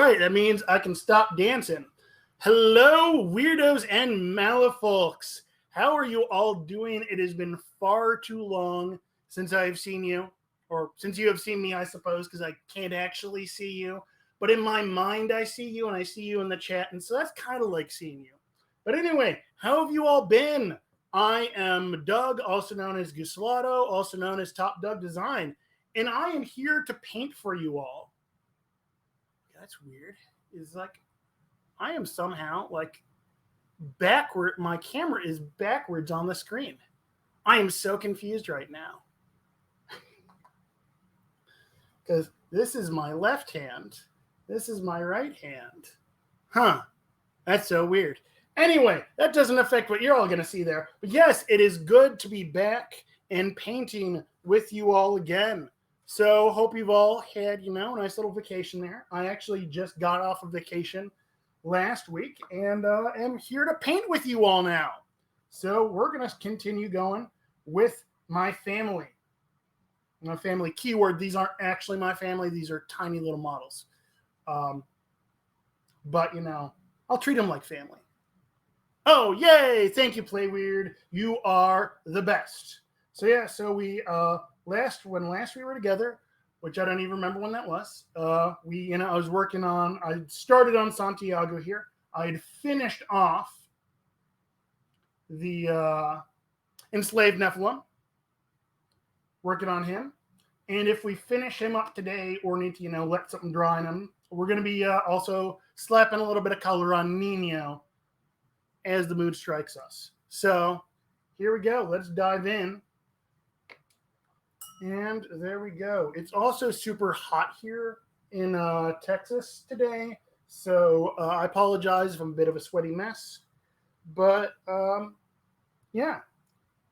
right. That means I can stop dancing. Hello, weirdos and malafolks. How are you all doing? It has been far too long since I've seen you, or since you have seen me, I suppose, because I can't actually see you. But in my mind, I see you, and I see you in the chat, and so that's kind of like seeing you. But anyway, how have you all been? I am Doug, also known as Guslado, also known as Top Doug Design, and I am here to paint for you all. That's weird. It's like I am somehow like backward. My camera is backwards on the screen. I am so confused right now. Because this is my left hand. This is my right hand. Huh. That's so weird. Anyway, that doesn't affect what you're all going to see there. But yes, it is good to be back and painting with you all again. So hope you've all had, a nice little vacation there. I actually just got off of vacation last week and am here to paint with you all now. So we're going to continue going with my family. My family keyword, these aren't actually my family. These are tiny little models. But, I'll treat them like family. Oh, yay! Thank you, Play Weird. You are the best. So yeah, so we last we were together, which I don't even remember when that was. I was working on. I started on Santiago here. I had finished off the enslaved Nephilim, working on him. And if we finish him up today, or need to let something dry on him, we're going to be also slapping a little bit of color on Nino as the mood strikes us. So here we go. Let's dive in. And there we go. It's also super hot here in Texas today. So I apologize if I'm a bit of a sweaty mess. But yeah.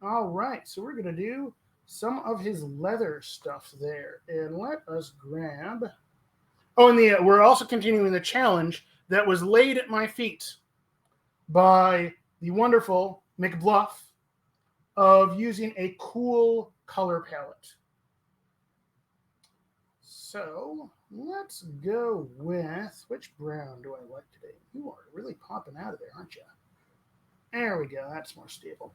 All right. So we're going to do some of his leather stuff there. And let us grab. Oh, and we're also continuing the challenge that was laid at my feet by the wonderful McBluff of using a cool color palette. So let's go with, which brown do I like today? You are really popping out of there, aren't you? There we go. That's more stable.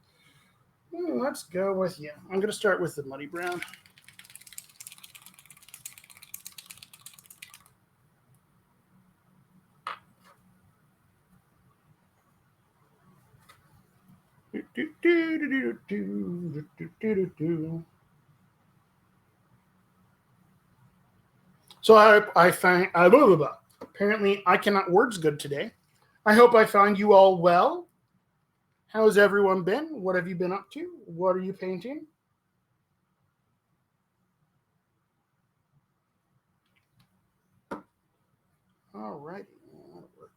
Let's go with you. I'm going to start with the muddy brown. So I find apparently I cannot words good today. I hope I find you all well. How's everyone been? What have you been up to? What are you painting? All righty. That'll work.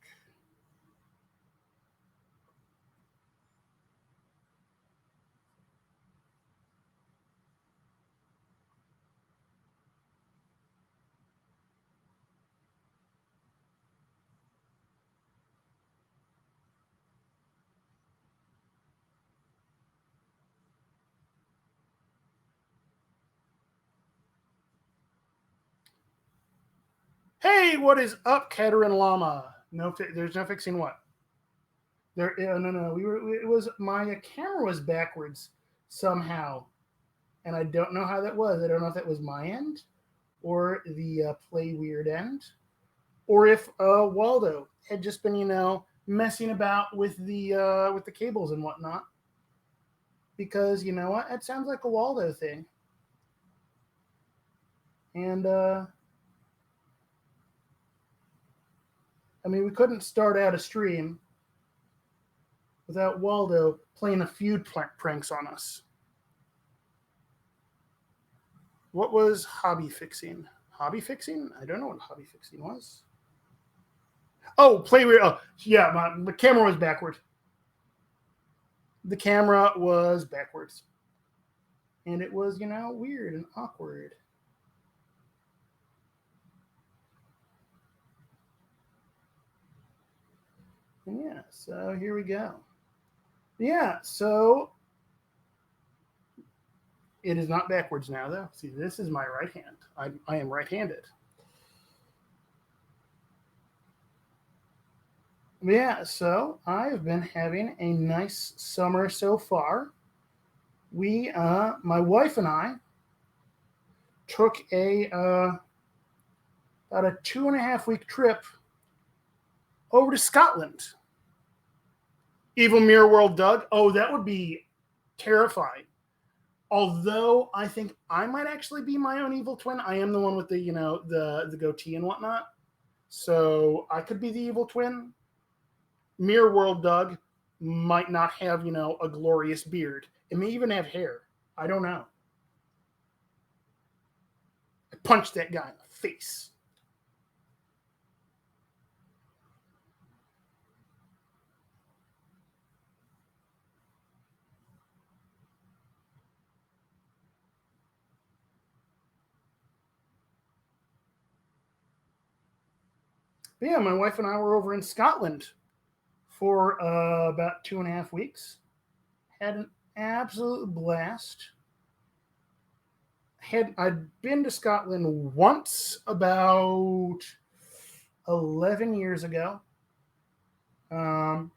Hey, what is up, Katerin Llama? No, there's no fixing what? No. It was my camera was backwards somehow, and I don't know how that was. I don't know if that was my end, or the Play Weird end, or if Waldo had just been messing about with the cables and whatnot. Because you know what, it sounds like a Waldo thing, and we couldn't start out a stream without Waldo playing a few pranks on us. What was hobby fixing? Hobby fixing? I don't know what hobby fixing was. Oh, Play Weird. Oh, yeah, my camera was backwards. The camera was backwards. And it was, weird and awkward. Yeah, so here we go. Yeah, so it is not backwards now, though. See, this is my right hand. I am right-handed. Yeah, so I've been having a nice summer so far. My wife and I, took about a 2.5 week trip over to Scotland. Evil Mirror World, Doug. Oh, that would be terrifying. Although I think I might actually be my own evil twin. I am the one with the the goatee and whatnot. So I could be the evil twin. Mirror World Doug might not have, a glorious beard. It may even have hair. I don't know. I punched that guy in the face. But yeah, my wife and I were over in Scotland for about 2.5 weeks. Had an absolute blast. I'd been to Scotland once about 11 years ago. Um,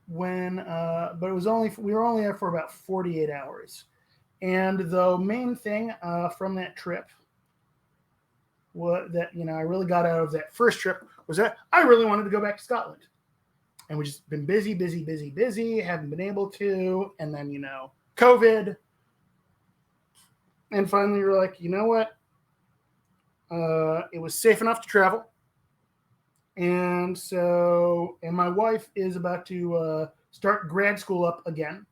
but it was only we were only there for about 48 hours. And the main thing from that trip, what that I really got out of that first trip was that I really wanted to go back to Scotland, and we just been busy, busy, busy, busy, haven't been able to, and then COVID, and finally we were like, you know what, it was safe enough to travel, and my wife is about to start grad school up again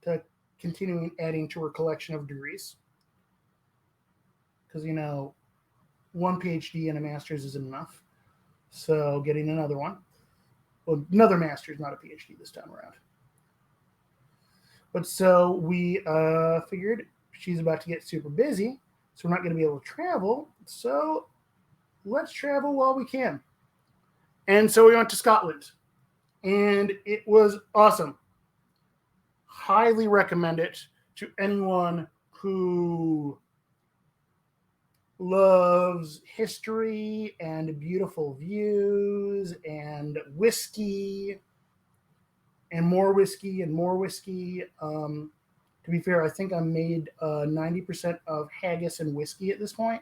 to continuing adding to her collection of degrees, because one PhD and a master's isn't enough. So getting another one. Well, another master's, not a PhD this time around. But so we figured she's about to get super busy, so we're not going to be able to travel. So let's travel while we can. And so we went to Scotland, and it was awesome. Highly recommend it to anyone who loves history and beautiful views and whiskey and more whiskey and more whiskey. To be fair, I think I made 90% of haggis and whiskey at this point.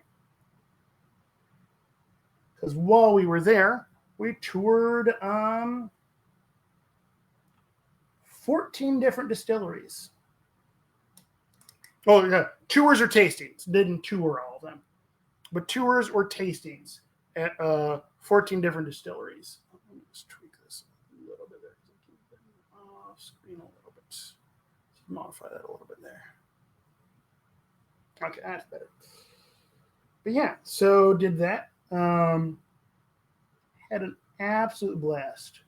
Because while we were there, we toured 14 different distilleries. Oh, yeah. Tours or tastings. Didn't tour all of them. But tours or tastings at 14 different distilleries. Let me just tweak this a little bit there. Keep it off screen a little bit. Let's modify that a little bit there. Okay, that's better. But yeah, so did that. Had an absolute blast.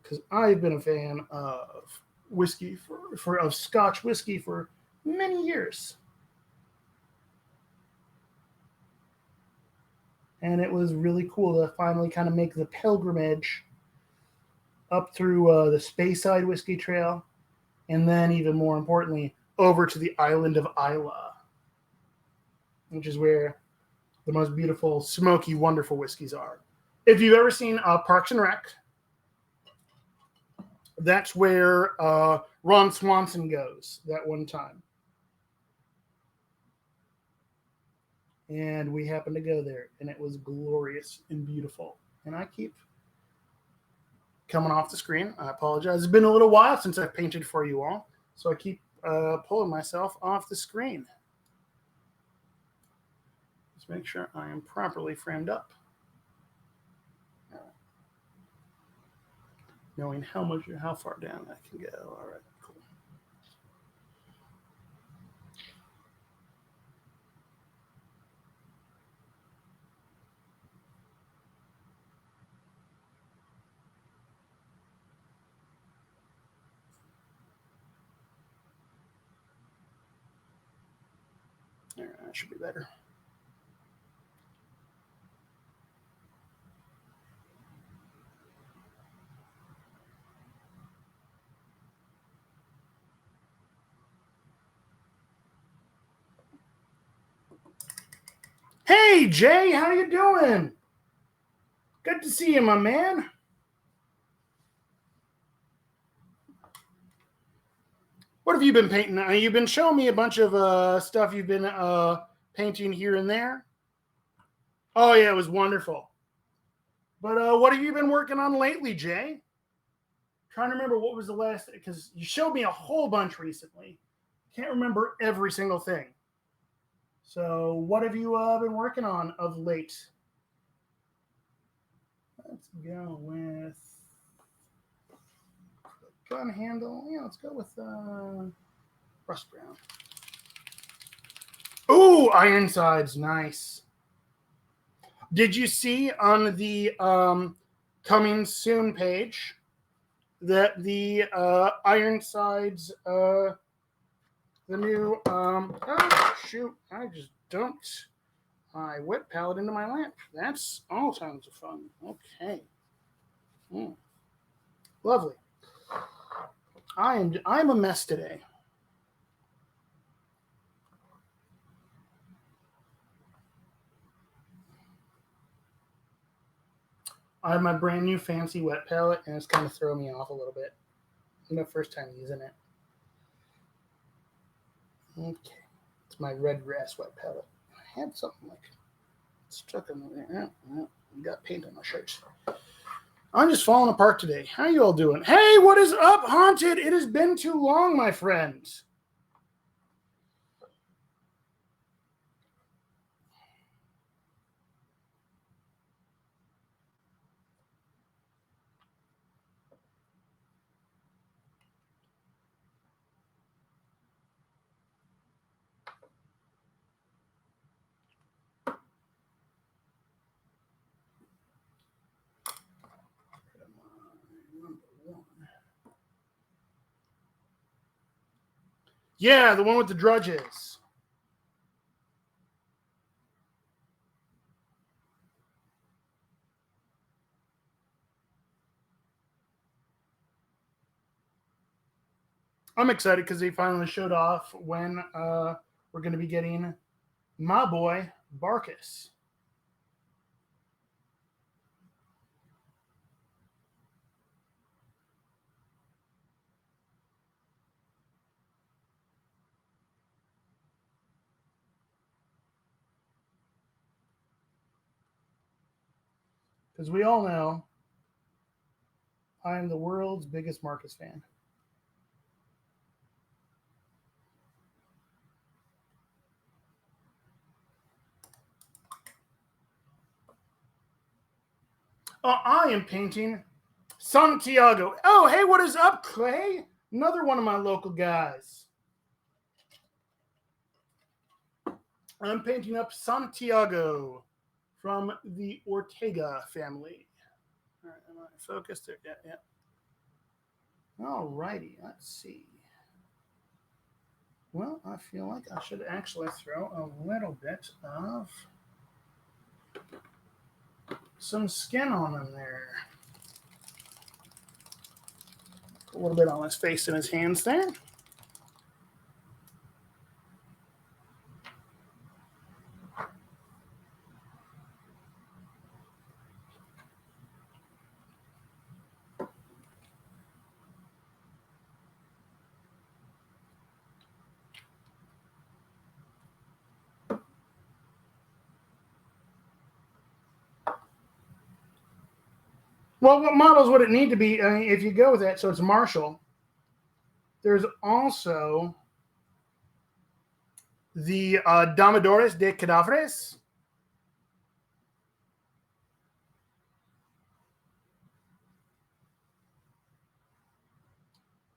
Because I've been a fan of whiskey of Scotch whiskey for many years. And it was really cool to finally kind of make the pilgrimage up through the Speyside Whiskey Trail, and then even more importantly, over to the island of Islay, which is where the most beautiful, smoky, wonderful whiskeys are. If you've ever seen Parks and Rec, that's where Ron Swanson goes that one time. And we happened to go there, and it was glorious and beautiful. And I keep coming off the screen. I apologize. It's been a little while since I've painted for you all, so I keep pulling myself off the screen. Let's make sure I am properly framed up. Knowing how far down I can go. All right, cool. There, that should be better. Hey, Jay, how you doing? Good to see you, my man. What have you been painting? You've been showing me a bunch of stuff you've been painting here and there. Oh, yeah, it was wonderful. But what have you been working on lately, Jay? Trying to remember what was the last, because you showed me a whole bunch recently. Can't remember every single thing. So, what have you been working on of late? Let's go with gun handle. Yeah, let's go with rust brown. Ooh, Ironsides, nice. Did you see on the coming soon page that the Ironsides, the new, shoot, I just dumped my wet palette into my lamp. That's all kinds of fun. Okay. Lovely. I'm a mess today. I have my brand new fancy wet palette, and it's kind of throwing me off a little bit. It's my first time using it. Okay. It's my red grass wet palette. I had something like stuck in there. Got paint on my shirts. I'm just falling apart today. How you all doing? Hey, what is up, Haunted? It has been too long, my friends. Yeah, the one with the drudges. I'm excited because they finally showed off when we're going to be getting my boy Barkus. Because we all know I am the world's biggest Marcus fan. I am painting Santiago. Oh, hey, what is up, Clay? Another one of my local guys. I'm painting up Santiago from the Ortega family. All right, am I focused there? Yeah. All righty, let's see. Well, I feel like I should actually throw a little bit of some skin on him there. A little bit on his face and his hands there. Well, what models would it need to be if you go with that? So it's Marshall. There's also the Domadores de Cadáveres.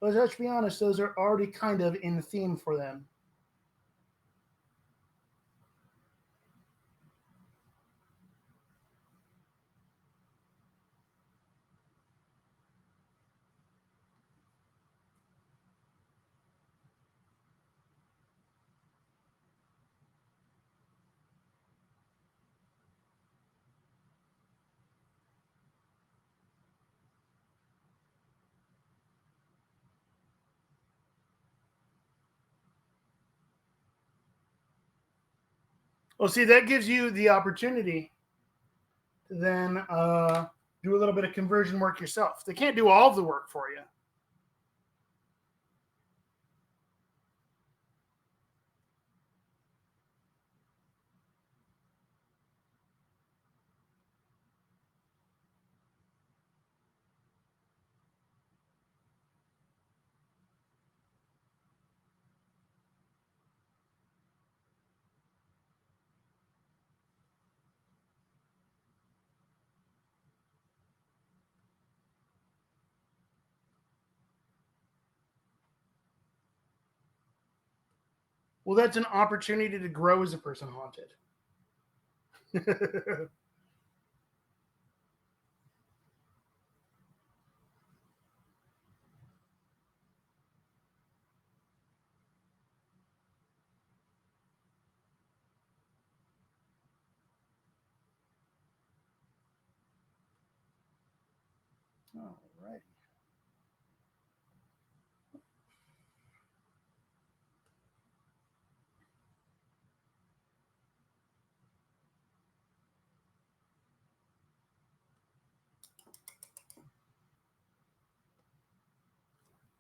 Let's be honest, those are already kind of in theme for them. Well, see, that gives you the opportunity to then do a little bit of conversion work yourself. They can't do all of the work for you. Well, that's an opportunity to grow as a person haunted. All right.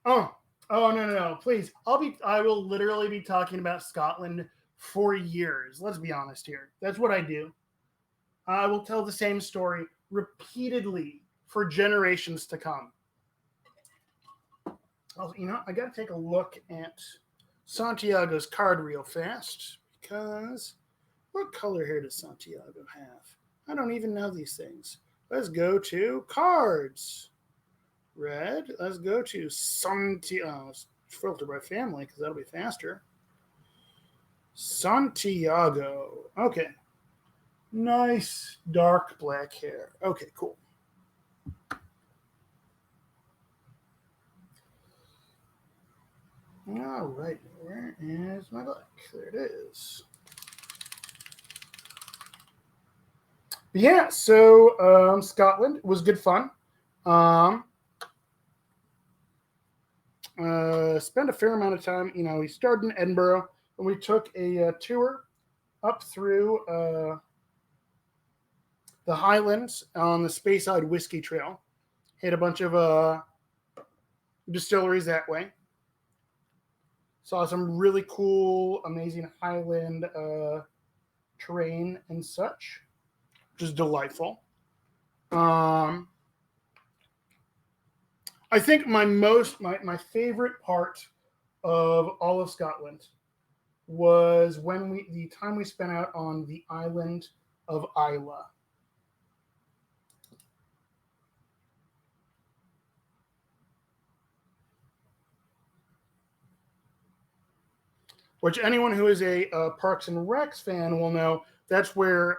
Oh, oh no! Please, I will literally be talking about Scotland for years. Let's be honest here. That's what I do. I will tell the same story repeatedly for generations to come. I got to take a look at Santiago's card real fast because what color here does Santiago have? I don't even know these things. Let's go to cards. Red. Let's go to Santiago. Filter by family because that'll be faster. Santiago. Okay. Nice dark black hair. Okay, cool. All right. Where is my black? There it is. Yeah, so Scotland was good fun. Um, spent a fair amount of time. We started in Edinburgh and we took a tour up through the Highlands on the Speyside Whiskey Trail. Hit a bunch of distilleries that way. Saw some really cool, amazing Highland terrain and such, which is delightful. I think my favorite part of all of Scotland was the time we spent out on the island of Islay. Which anyone who is a Parks and Recs fan will know that's where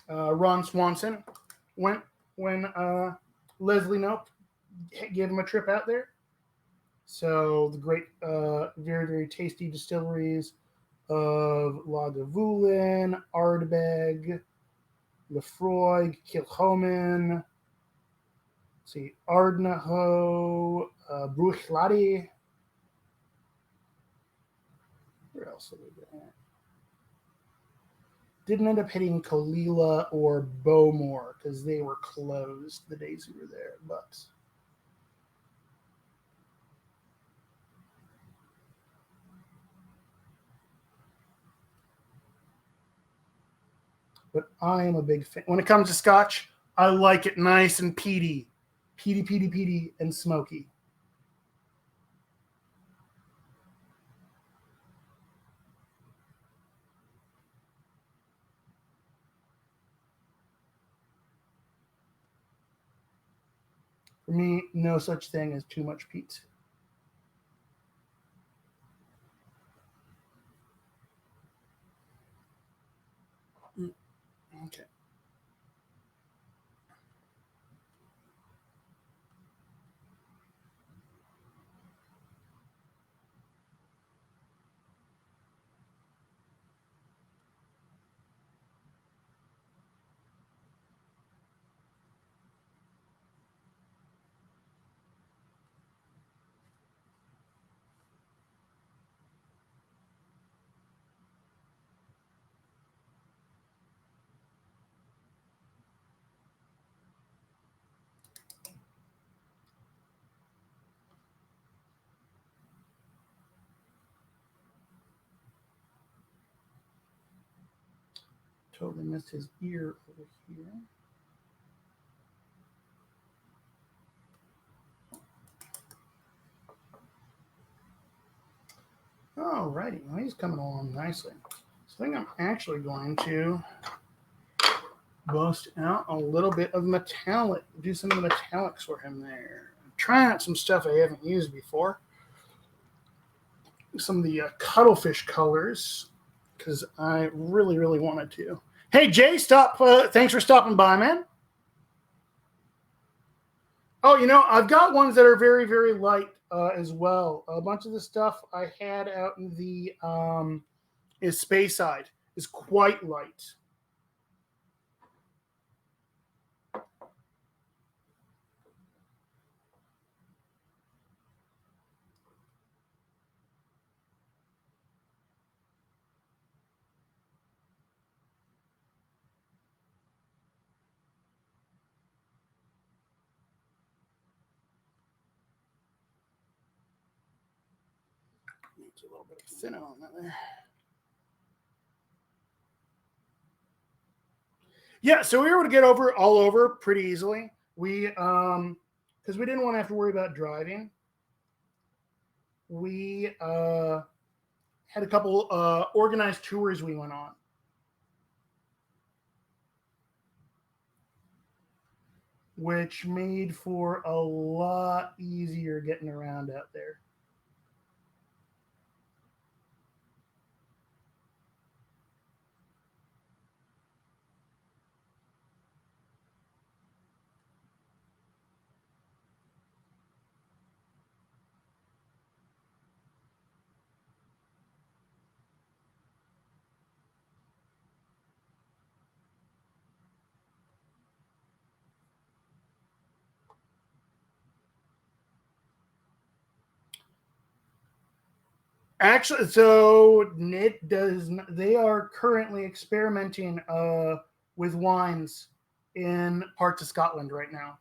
Ron Swanson went when Leslie Knope gave him a trip out there. So the great, very, very tasty distilleries of Lagavulin, Ardbeg, Lefroy, Kilchoman, see, Ardnahoe, Bruichladdich. Where else did we go? Didn't end up hitting Colilla or Bowmore because they were closed the days we were there. But I am a big fan. When it comes to Scotch, I like it nice and peaty, peaty, and smoky. For me, no such thing as too much peat. Okay. totally missed his ear over here. Alrighty, well, he's coming along nicely. So I think I'm actually going to bust out a little bit of metallic, do some of the metallics for him there. I'm trying out some stuff I haven't used before. Some of the cuttlefish colors, because I really, really wanted to. Hey, Jay, stop. Thanks for stopping by, man. Oh, I've got ones that are very, very light as well. A bunch of the stuff I had out in the is space side is quite light. Needs a little bit of thinner on that there. Yeah, so we were able to get over all over pretty easily. We because we didn't want to have to worry about driving. We had a couple organized tours we went on, which made for a lot easier getting around out there. Actually, so it does. They are currently experimenting with wines in parts of Scotland right now.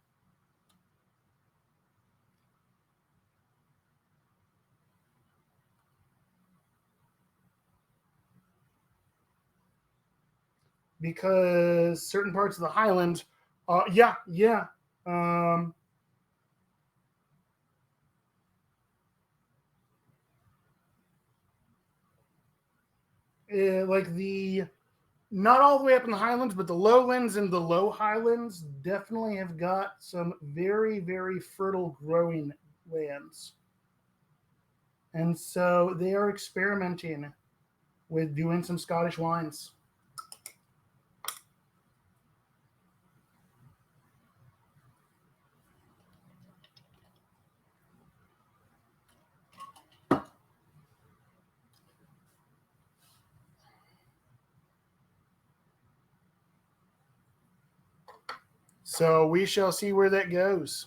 Because certain parts of the Highlands, yeah. Um, like the not all the way up in the Highlands, but the lowlands and the low Highlands definitely have got some very, very fertile growing lands. And so they are experimenting with doing some Scottish wines. So we shall see where that goes.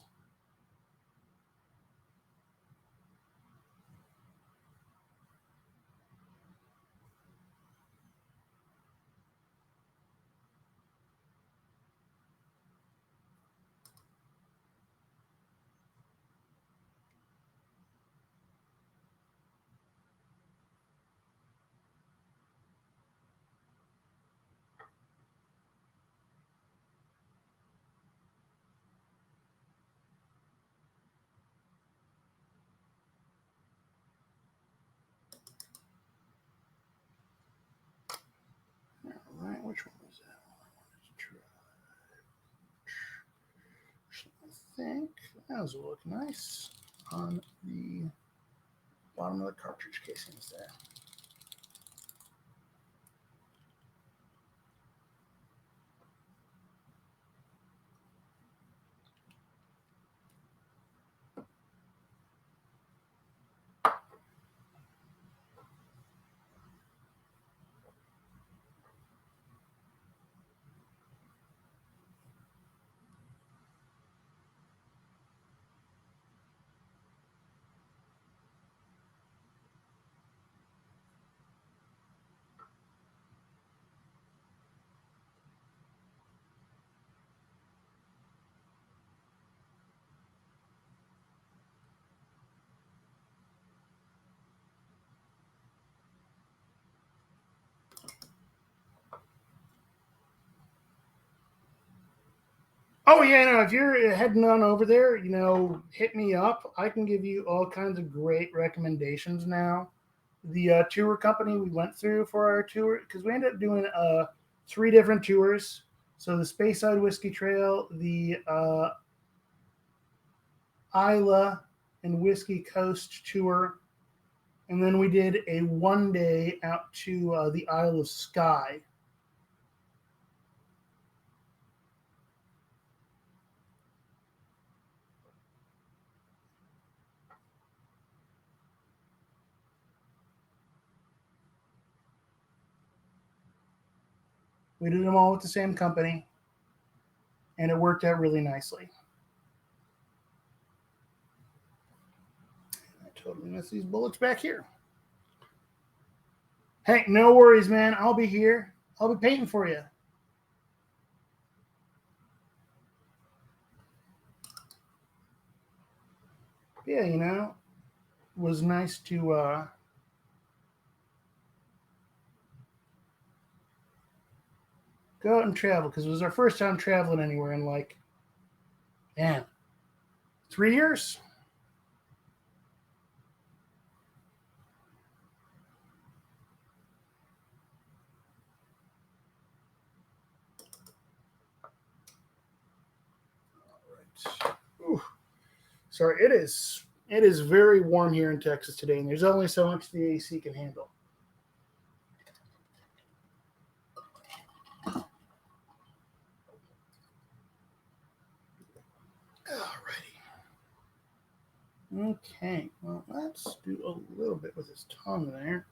All right, which one was that one I wanted to try? I think those will look nice on the bottom of the cartridge casings there. Oh yeah, no. If you're heading on over there, hit me up. I can give you all kinds of great recommendations now. The tour company we went through for our tour, because we ended up doing three different tours. So the Speyside Whiskey Trail, the Isla and Whiskey Coast tour, and then we did a 1 day out to the Isle of Skye. We did them all with the same company, and it worked out really nicely. I totally missed these bullets back here. Hey, no worries, man. I'll be here. I'll be painting for you. Yeah, it was nice to go out and travel because it was our first time traveling anywhere in like, man, 3 years. All right. Ooh. Sorry, it is very warm here in Texas today, and there's only so much the AC can handle. Alrighty. Okay, well, let's do a little bit with his tongue there.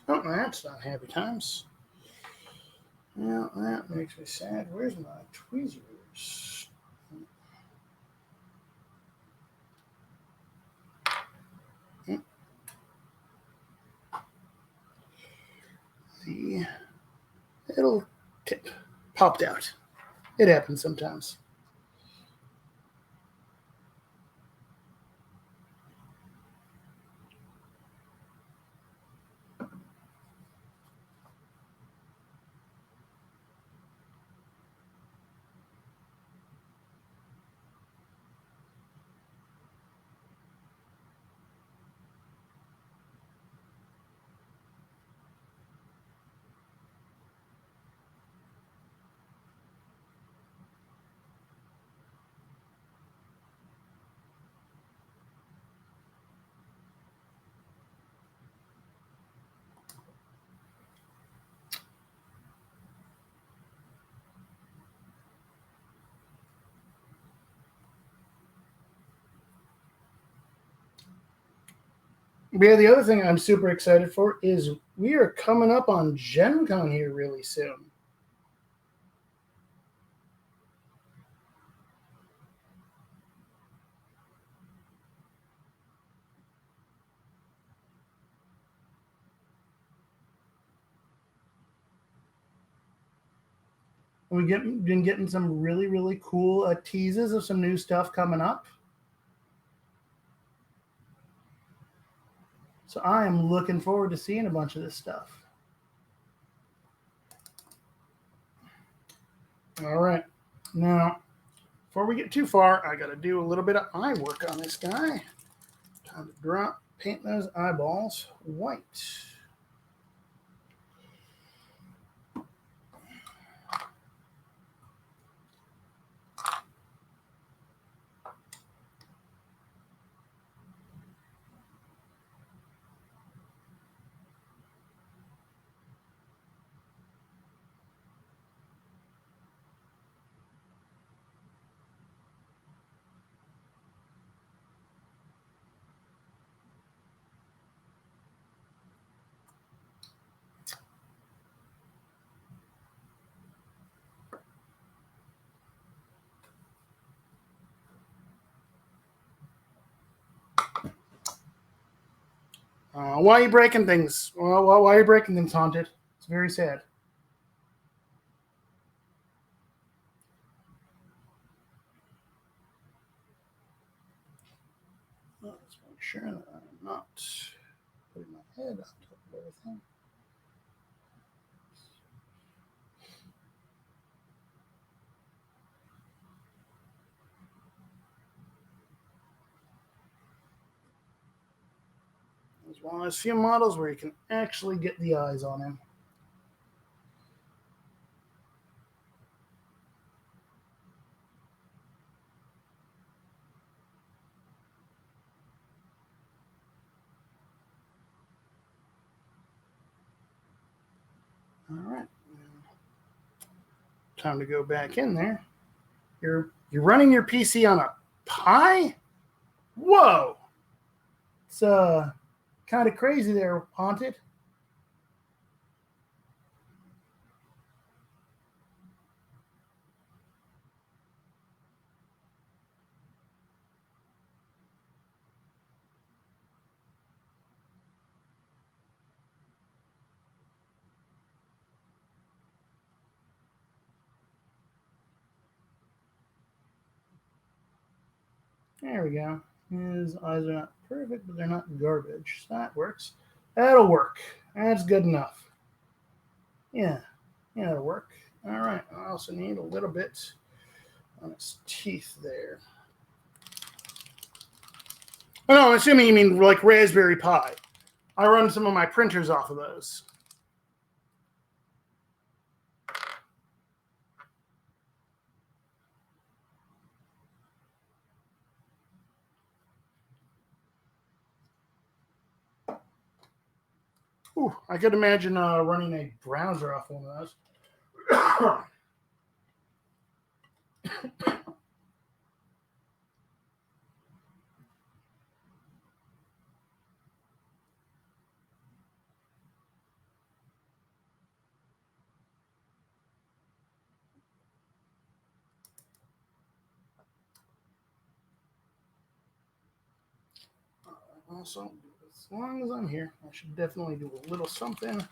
Oh, that's not happy times. Now that makes me sad. Where's my tweezers? The little tip popped out. It happens sometimes. But yeah, the other thing I'm super excited for is we are coming up on Gen Con here really soon. Been getting some really, really cool teases of some new stuff coming up. So I am looking forward to seeing a bunch of this stuff. All right. Now, before we get too far, I got to do a little bit of eye work on this guy. Time to paint those eyeballs white. Why are you breaking things? Why are you breaking things, Haunted? It's very sad. Let's make sure that I'm not putting my head on top of everything. There's one of those few models where you can actually get the eyes on him. All right. Time to go back in there. You're running your PC on a Pi? Whoa! It's kind of crazy there, Haunted. There we go. His eyes are not perfect, but they're not garbage. So that works. That'll work. That's good enough. Yeah. Yeah, that'll work. All right. I also need a little bit on his teeth there. Oh, no, I'm assuming you mean like Raspberry Pi. I run some of my printers off of those. Ooh, I could imagine running a browser off one of those. Also, as long as I'm here, I should definitely do a little something.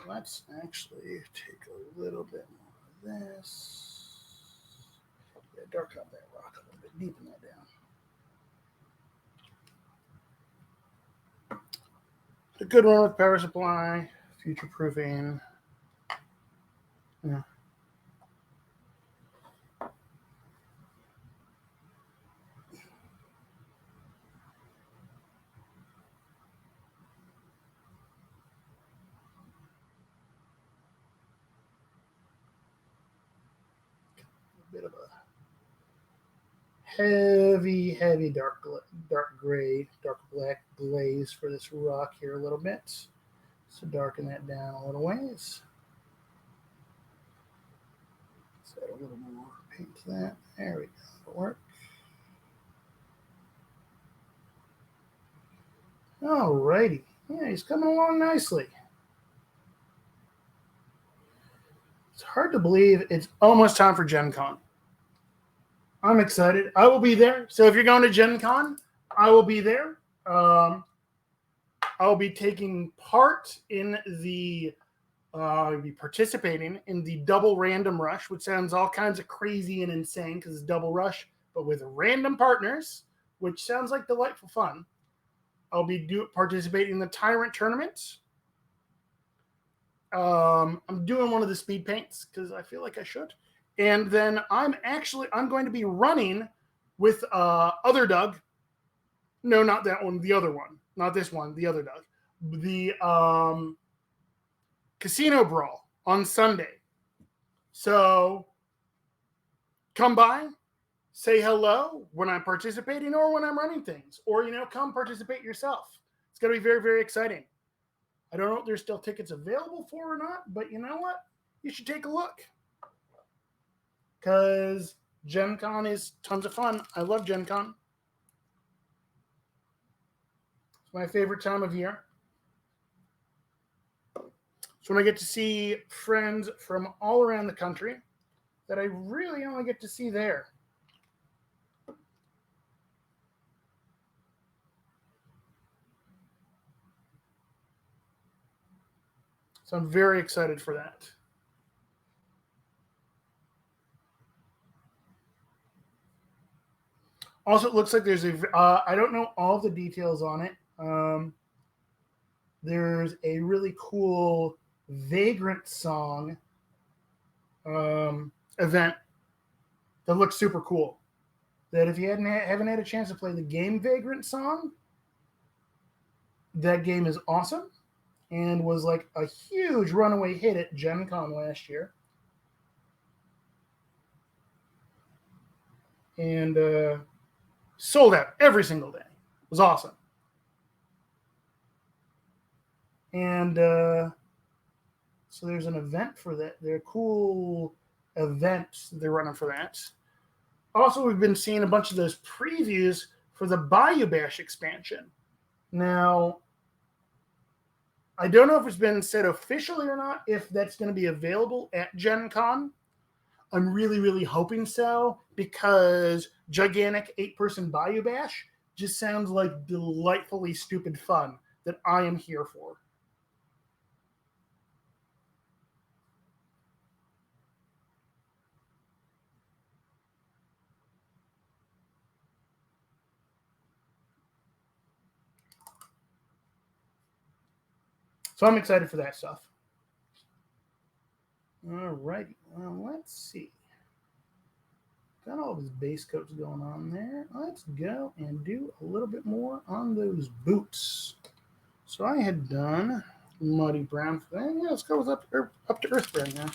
Let's actually take a little bit more of this. Yeah, dark out that rock a little bit, deepen that down. A good one with power supply, future proofing. Yeah. A bit of a heavy dark gray, dark black glaze for this rock here a little bit. So darken that down a little ways. Let's add a little more paint to that. There we go. That'll work. Alrighty. Yeah, he's coming along nicely. It's hard to believe it's almost time for Gen Con. I'm excited. I will be there. So if you're going to Gen Con, I will be there. I'll be taking part in the I'll be participating in the double random rush, which sounds all kinds of crazy and insane because it's double rush, but with random partners, which sounds like delightful fun. I'll be participating in the Tyrant tournament. I'm doing one of the speed paints because I feel like I should. And then I'm going to be running with other Doug. No, not that one. The other one. Not this one. The other Doug. The Casino Brawl on Sunday. So come by, say hello when I'm participating or when I'm running things. Or, come participate yourself. It's going to be very, very exciting. I don't know if there's still tickets available for or not, but you know what? You should take a look. Because Gen Con is tons of fun. I love Gen Con. It's my favorite time of year. It's when I get to see friends from all around the country that I really only get to see there. So I'm very excited for that. Also, it looks like there's I don't know all the details on it. There's a really cool Vagrant song event that looks super cool. That if you haven't had a chance to play the game Vagrant song, that game is awesome and was like a huge runaway hit at Gen Con last year. And sold out every single day. It was awesome. And so there's an event for that. They're cool events they're running for that. Also, we've been seeing a bunch of those previews for the Bayou Bash expansion. Now, I don't know if it's been said officially or not, if that's going to be available at Gen Con. I'm really, really hoping so, because gigantic 8-person Bayou Bash just sounds like delightfully stupid fun that I am here for. So I'm excited for that stuff. Alrighty, well, let's see. Got all these base coats going on there. Let's go and do a little bit more on those boots. So I had done Muddy Brown for that. Yeah, let's go with up to Earth Brown now.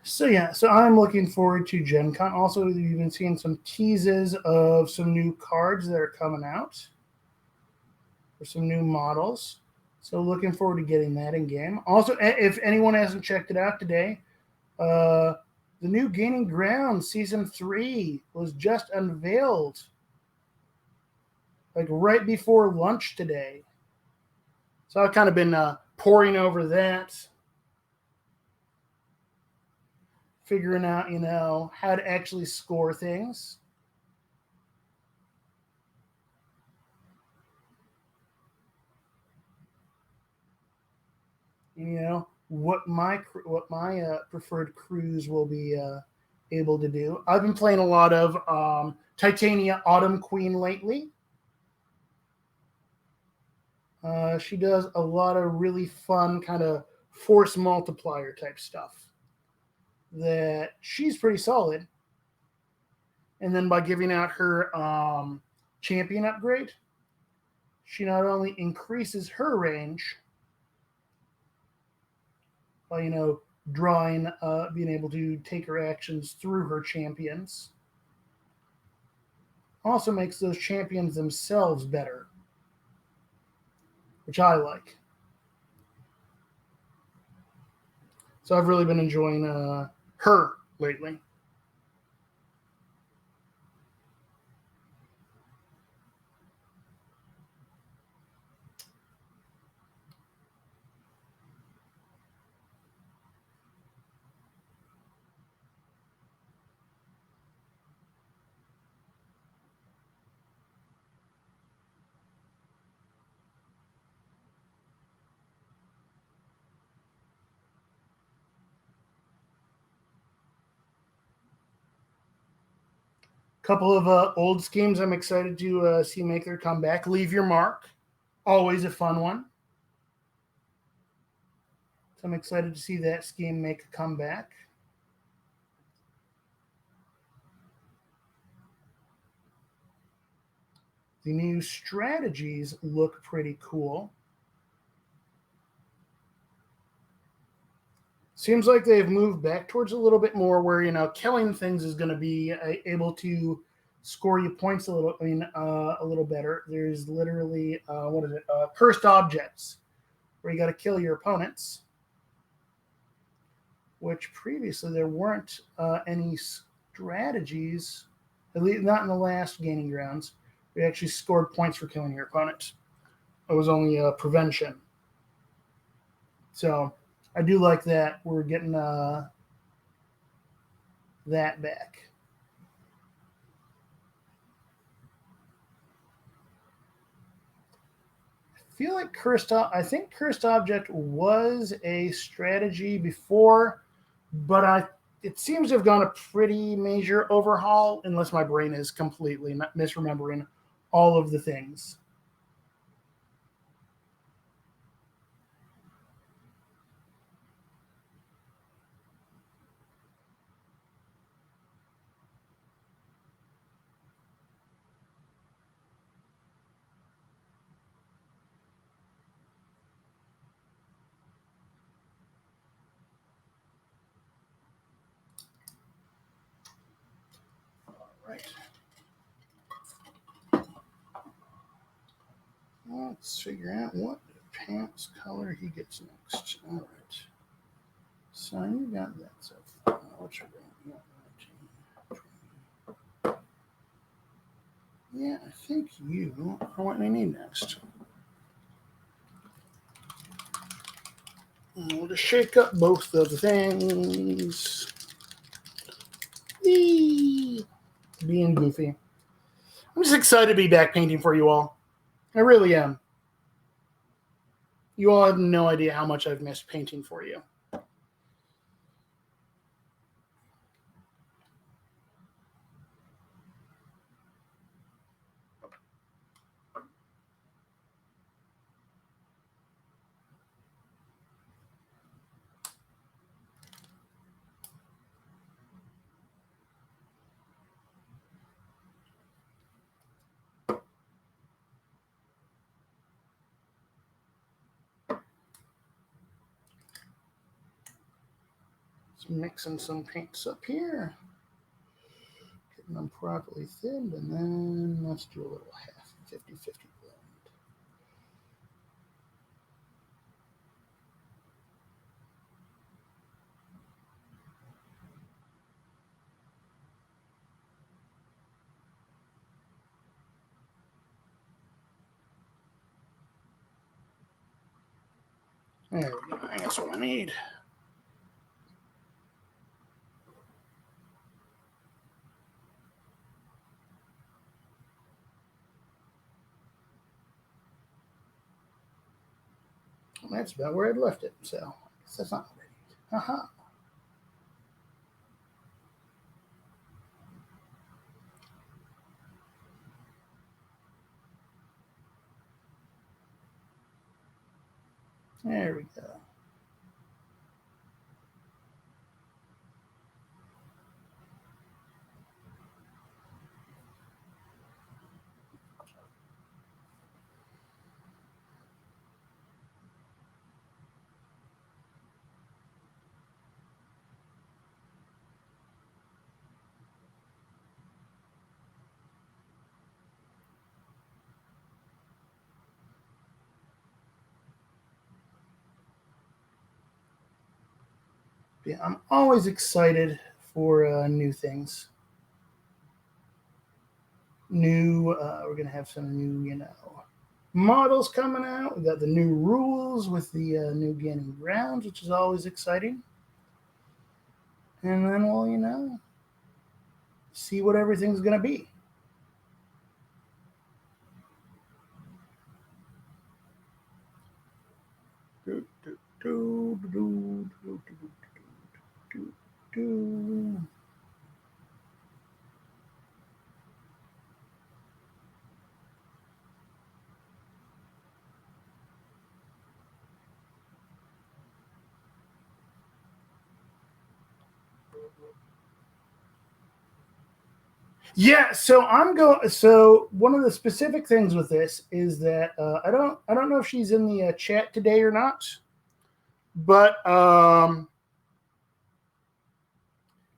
So yeah, so I'm looking forward to Gen Con. Also, you've been seeing some teases of some new cards that are coming out, or some new models. So looking forward to getting that in game. Also, if anyone hasn't checked it out today, the new Gaining Ground Season 3 was just unveiled, like right before lunch today. So I've kind of been poring over that, figuring out, how to actually score things. What my preferred crews will be able to do. I've been playing a lot of Titania Autumn Queen lately. She does a lot of really fun kind of force multiplier type stuff that she's pretty solid. And then by giving out her champion upgrade, she not only increases her range by, drawing, being able to take her actions through her champions, also makes those champions themselves better, which I like. So I've really been enjoying her lately. Couple of old schemes I'm excited to see make their comeback. Leave Your Mark, always a fun one. So I'm excited to see that scheme make a comeback. The new strategies look pretty cool. Seems like they've moved back towards a little bit more where, killing things is going to be able to score you points a little better. There's literally, cursed objects, where you got to kill your opponents, which previously there weren't any strategies, at least not in the last Gaining Grounds. We actually scored points for killing your opponent. It was only prevention. So I do like that. We're getting that back. I think Cursed Object was a strategy before, but it seems to have gone a pretty major overhaul, unless my brain is completely misremembering all of the things. Right. Let's figure out what pants color he gets next. All right. So you got that so far. What's your rank? Yeah, I think you are what we need next. We'll just shake up both of the things. Whee! Being goofy. I'm just excited to be back painting for you all. I really am. You all have no idea how much I've missed painting for you. Just mixing some paints up here. Getting them properly thinned, and then let's do a little half 50-50 blend. There we go. That's what I need. That's about where I'd left it, so I guess that's not what I need. Haha. There we go. Yeah, I'm always excited for new things. We're going to have some new, models coming out. We got the new rules with the new Gaining Grounds, which is always exciting. And then we'll, see what everything's going to be. Yeah, so I'm going. So one of the specific things with this is that I don't know if she's in the chat today or not, but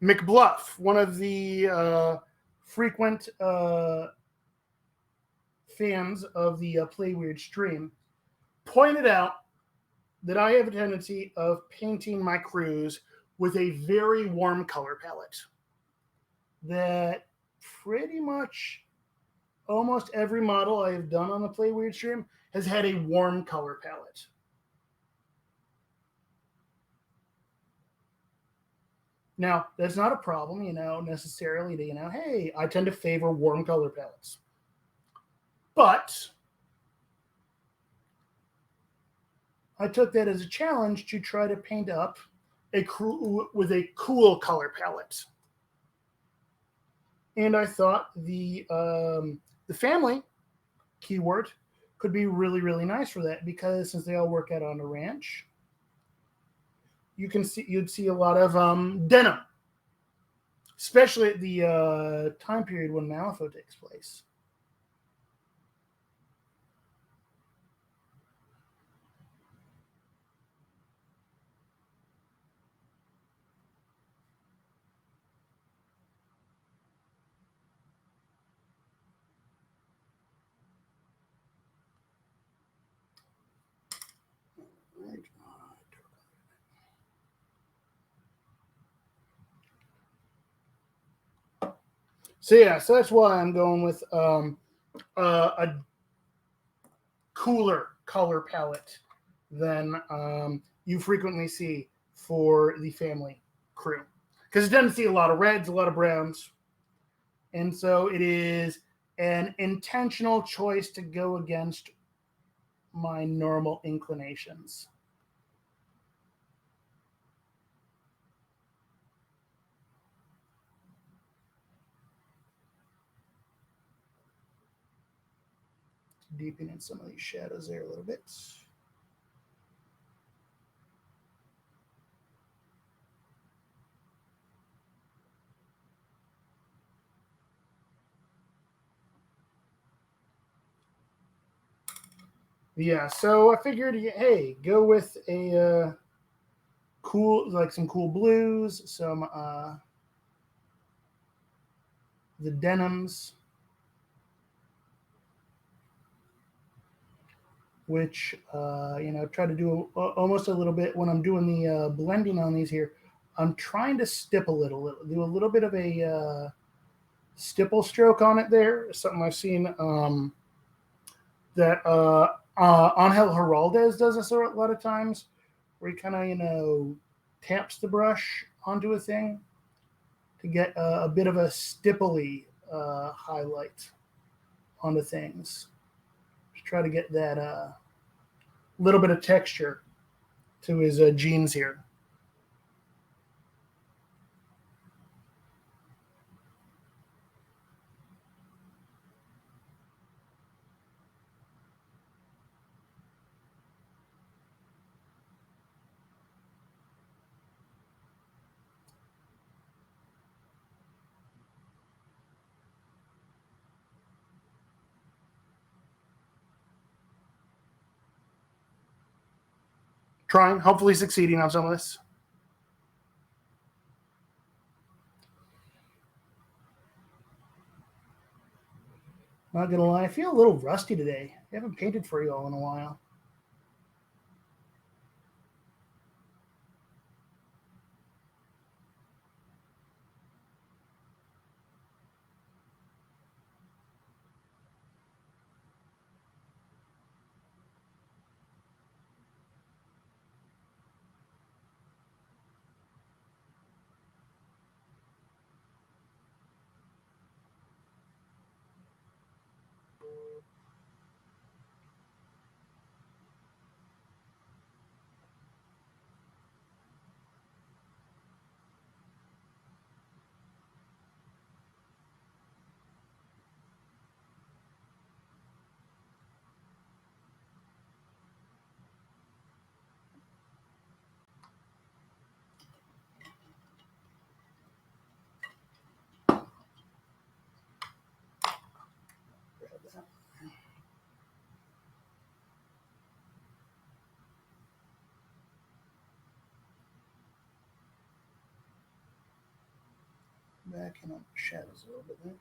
McBluff, one of the frequent fans of the Play Weird stream, pointed out that I have a tendency of painting my crews with a very warm color palette. That pretty much almost every model I have done on the Play Weird stream has had a warm color palette. Now, that's not a problem, necessarily to, hey, I tend to favor warm color palettes. But I took that as a challenge to try to paint up a crew with a cool color palette. And I thought the family keyword could be really, really nice for that, because since they all work out on a ranch, you'd see a lot of denim, especially at the time period when Malifaux takes place. So that's why I'm going with a cooler color palette than you frequently see for the family crew, because it doesn't see a lot of reds, a lot of browns, and so it is an intentional choice to go against my normal inclinations. Deepen in some of these shadows there a little bit. Yeah, so I figured, hey, go with a cool, like some cool blues, some the denims, which try to do almost a little bit when I'm doing the blending on these here. I'm trying to stipple it a little, do a little bit of a stipple stroke on it there. Something I've seen that Angel Heraldez does this a lot of times, where he kind of taps the brush onto a thing to get a bit of a stipply highlight onto things. Just try to get that little bit of texture to his jeans here. Trying, hopefully succeeding on some of this. Not gonna lie, I feel a little rusty today. I haven't painted for you all in a while. back in on the shadows a little bit there.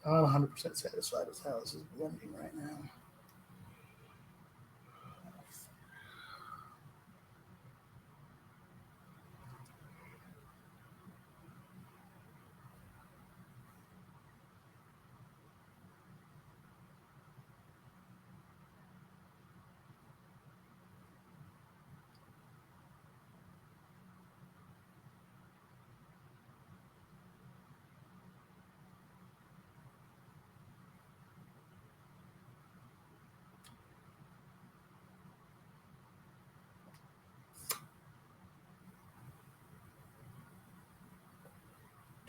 I'm not 100% satisfied with how this is blending right now.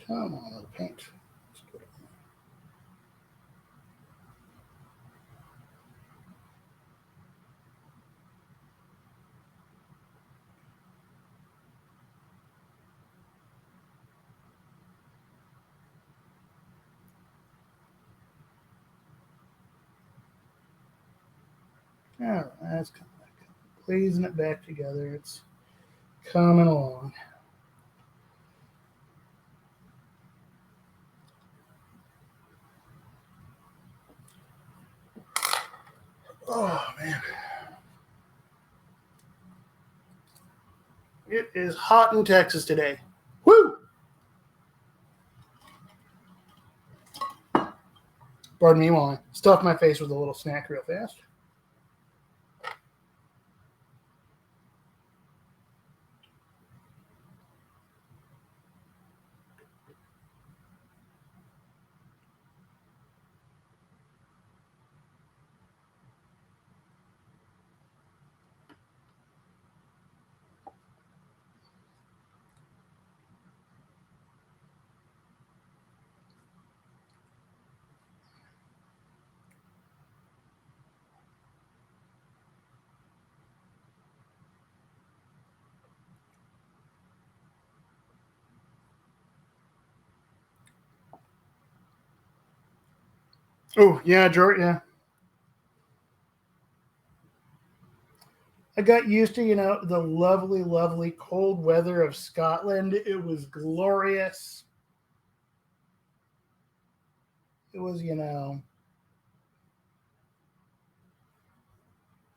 Come on, little paint. Let's put it on. All right, that's coming back. Pleasing it back together. It's coming along. Oh, man. It is hot in Texas today. Woo! Pardon me while I stuff my face with a little snack real fast. Oh, yeah, George, yeah. I got used to, the lovely, lovely cold weather of Scotland. It was glorious. It was,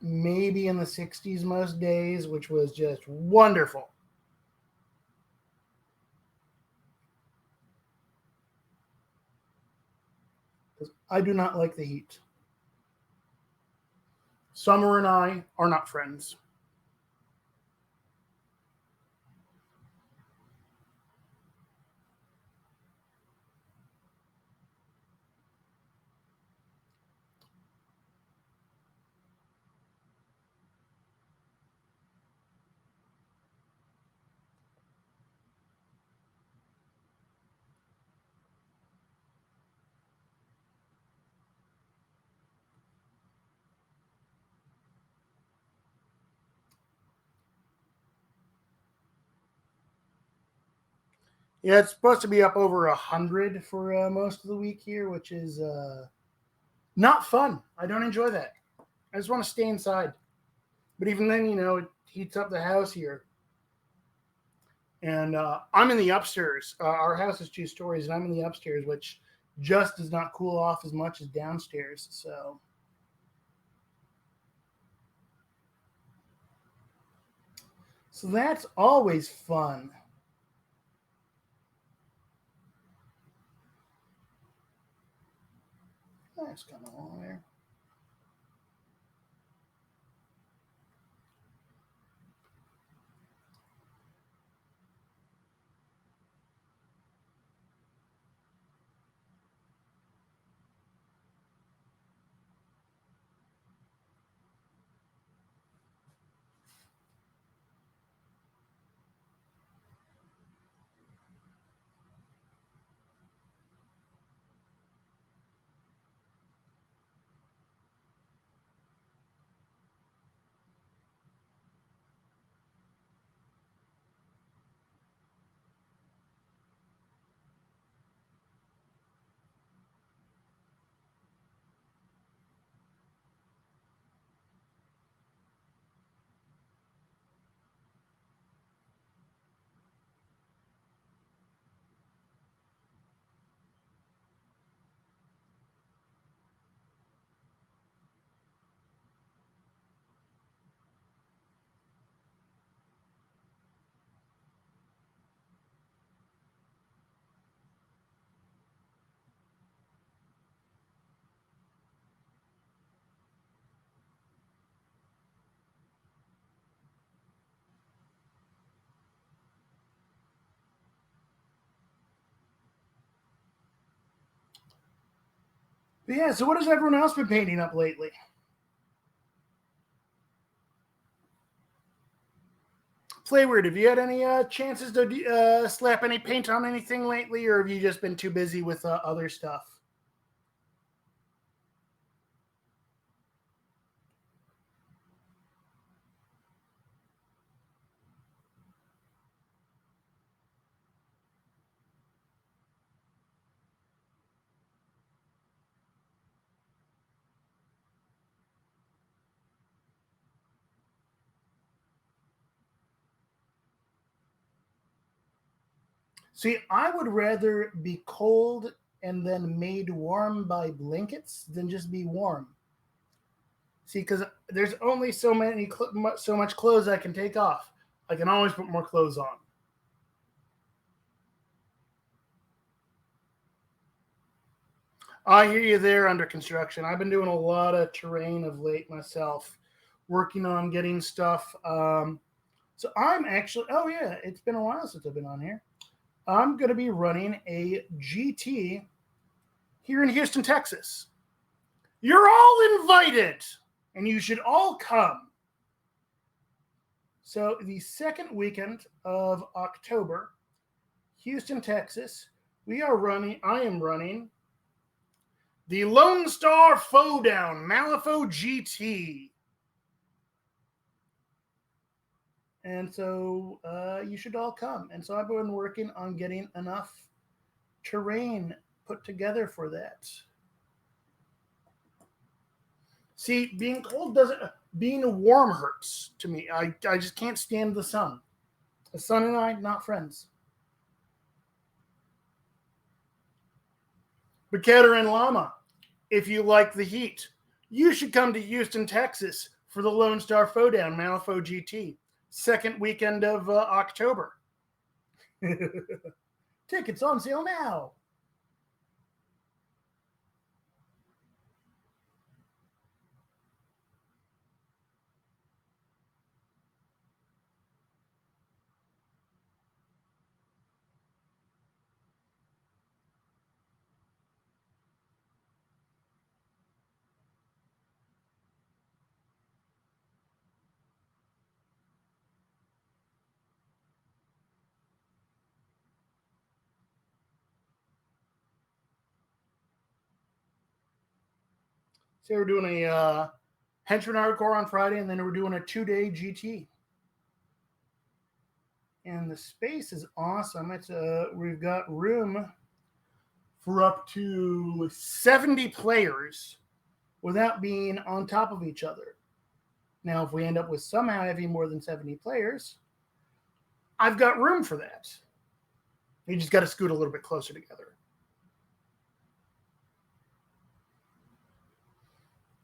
maybe in the 60s most days, which was just wonderful. Because I do not like the heat. Summer and I are not friends. Yeah, it's supposed to be up over 100 for most of the week here, which is not fun. I don't enjoy that. I just want to stay inside. But even then, it heats up the house here. And I'm in the upstairs. Our house is 2 stories, and I'm in the upstairs, which just does not cool off as much as downstairs. So that's always fun. That's coming along there. But yeah, so what has everyone else been painting up lately? Flayward, have you had any chances to slap any paint on anything lately, or have you just been too busy with other stuff? See, I would rather be cold and then made warm by blankets than just be warm. See, because there's only so much clothes I can take off. I can always put more clothes on. I hear you there under construction. I've been doing a lot of terrain of late myself, working on getting stuff. So I'm actually, oh yeah, it's been a while since I've been on here. I'm going to be running a GT here in Houston, Texas. You're all invited, and you should all come. So the second weekend of October, Houston, Texas, I am running the Lone Star Down Malifaux GT. And so you should all come. And so I've been working on getting enough terrain put together for that. See, being cold doesn't, being warm hurts to me. I just can't stand the sun. The sun and I, not friends. But Caterin Llama, if you like the heat, you should come to Houston, Texas for the Lone Star Down Malifaux GT. Second weekend of October. Tickets on sale now. So we're doing a Henchman Hardcore on Friday, and then we're doing a 2-day GT. And the space is awesome. It's we've got room for up to 70 players without being on top of each other. Now, if we end up with somehow having more than 70 players, I've got room for that. You just got to scoot a little bit closer together.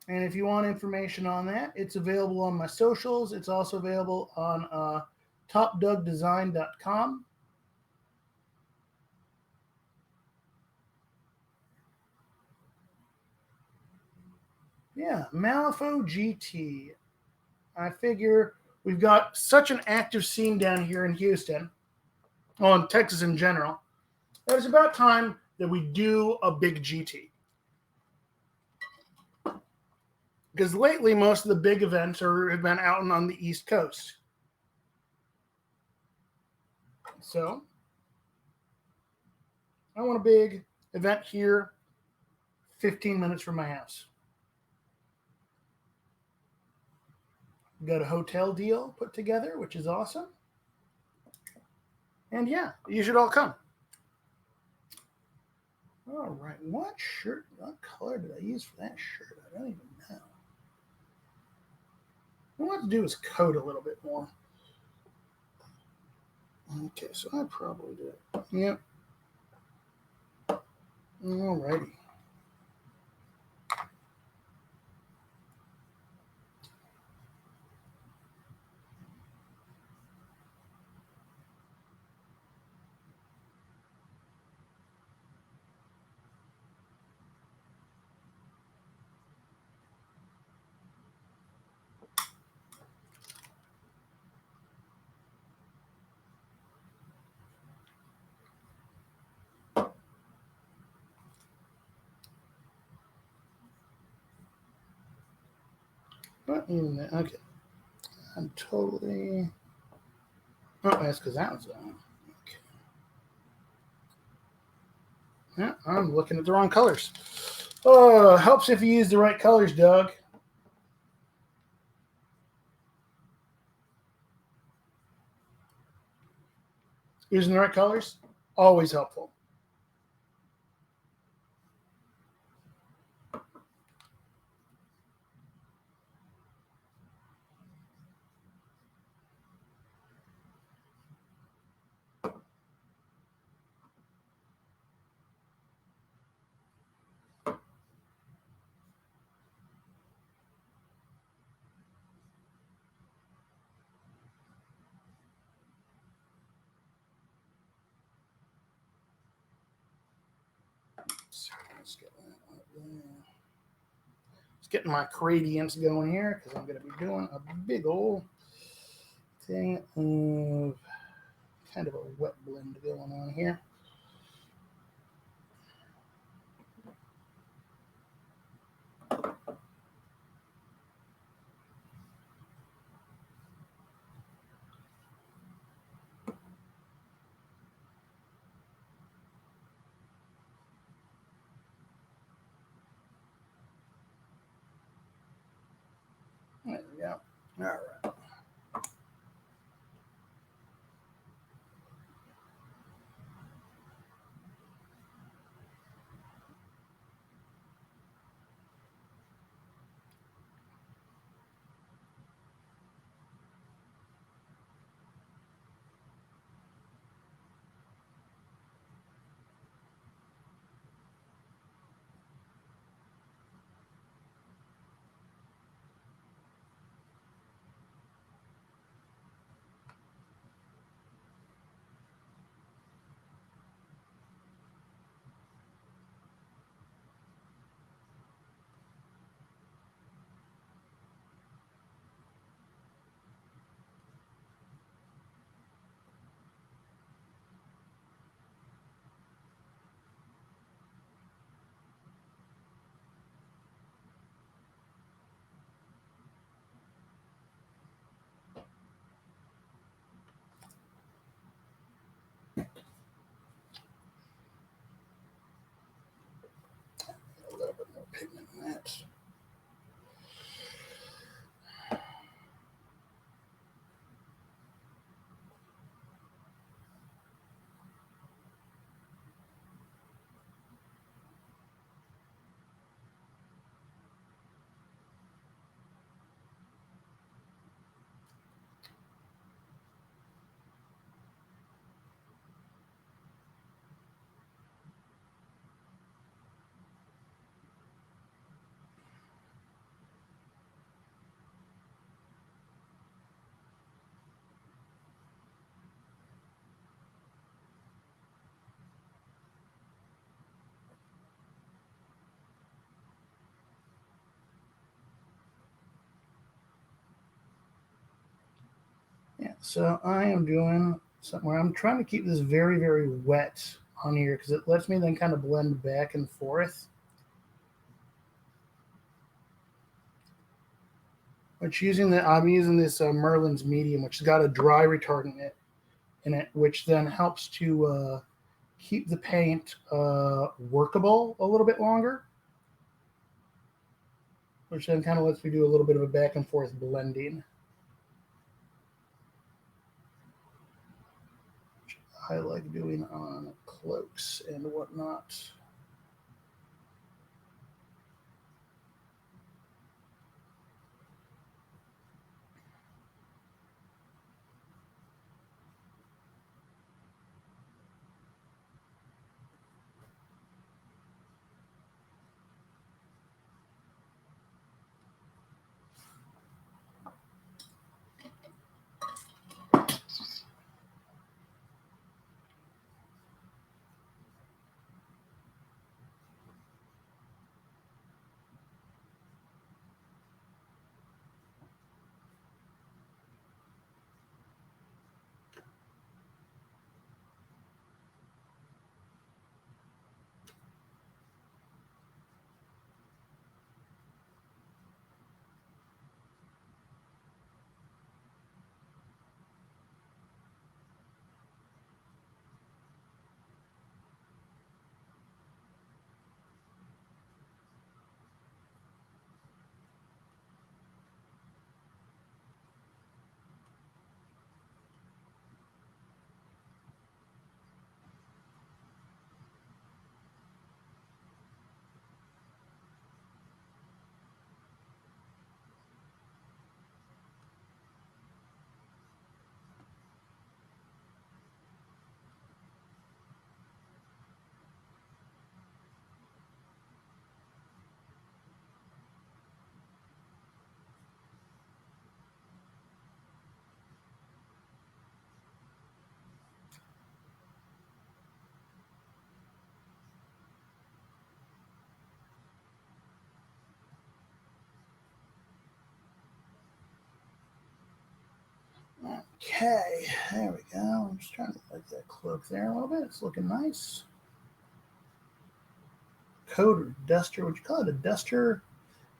And if you want information on that, it's available on my socials. It's also available on topdogdesign.com. Yeah, Malifaux GT. I figure we've got such an active scene down here in Houston, well, in Texas in general, that it's about time that we do a big GT. Because lately, most of the big events have been out on the East Coast. So, I want a big event here, 15 minutes from my house. Got a hotel deal put together, which is awesome. And yeah, you should all come. All right, what color did I use for that shirt? I don't even know. What I want to do is coat a little bit more. Okay, so I probably did. Yep. Alrighty. Okay. I'm totally. Oh, that's because that was on. Okay. Yeah, I'm looking at the wrong colors. Oh, helps if you use the right colors, Doug. Using the right colors, always helpful. So let's get that up there. Just getting my gradients going here because I'm going to be doing a big old thing of kind of a wet blend going on here. There we go. All right. A little bit more pigment in that. Yeah, so I am doing something where I'm trying to keep this very, very wet on here because it lets me then kind of blend back and forth. I'm using this Merlin's medium, which has got a dry retardant in it, which then helps to keep the paint workable a little bit longer, which then kind of lets me do a little bit of a back and forth blending. Which I like doing on cloaks and whatnot. Okay, there we go. I'm just trying to like that cloak there a little bit. It's looking nice. Coat or duster? Would you call it a duster?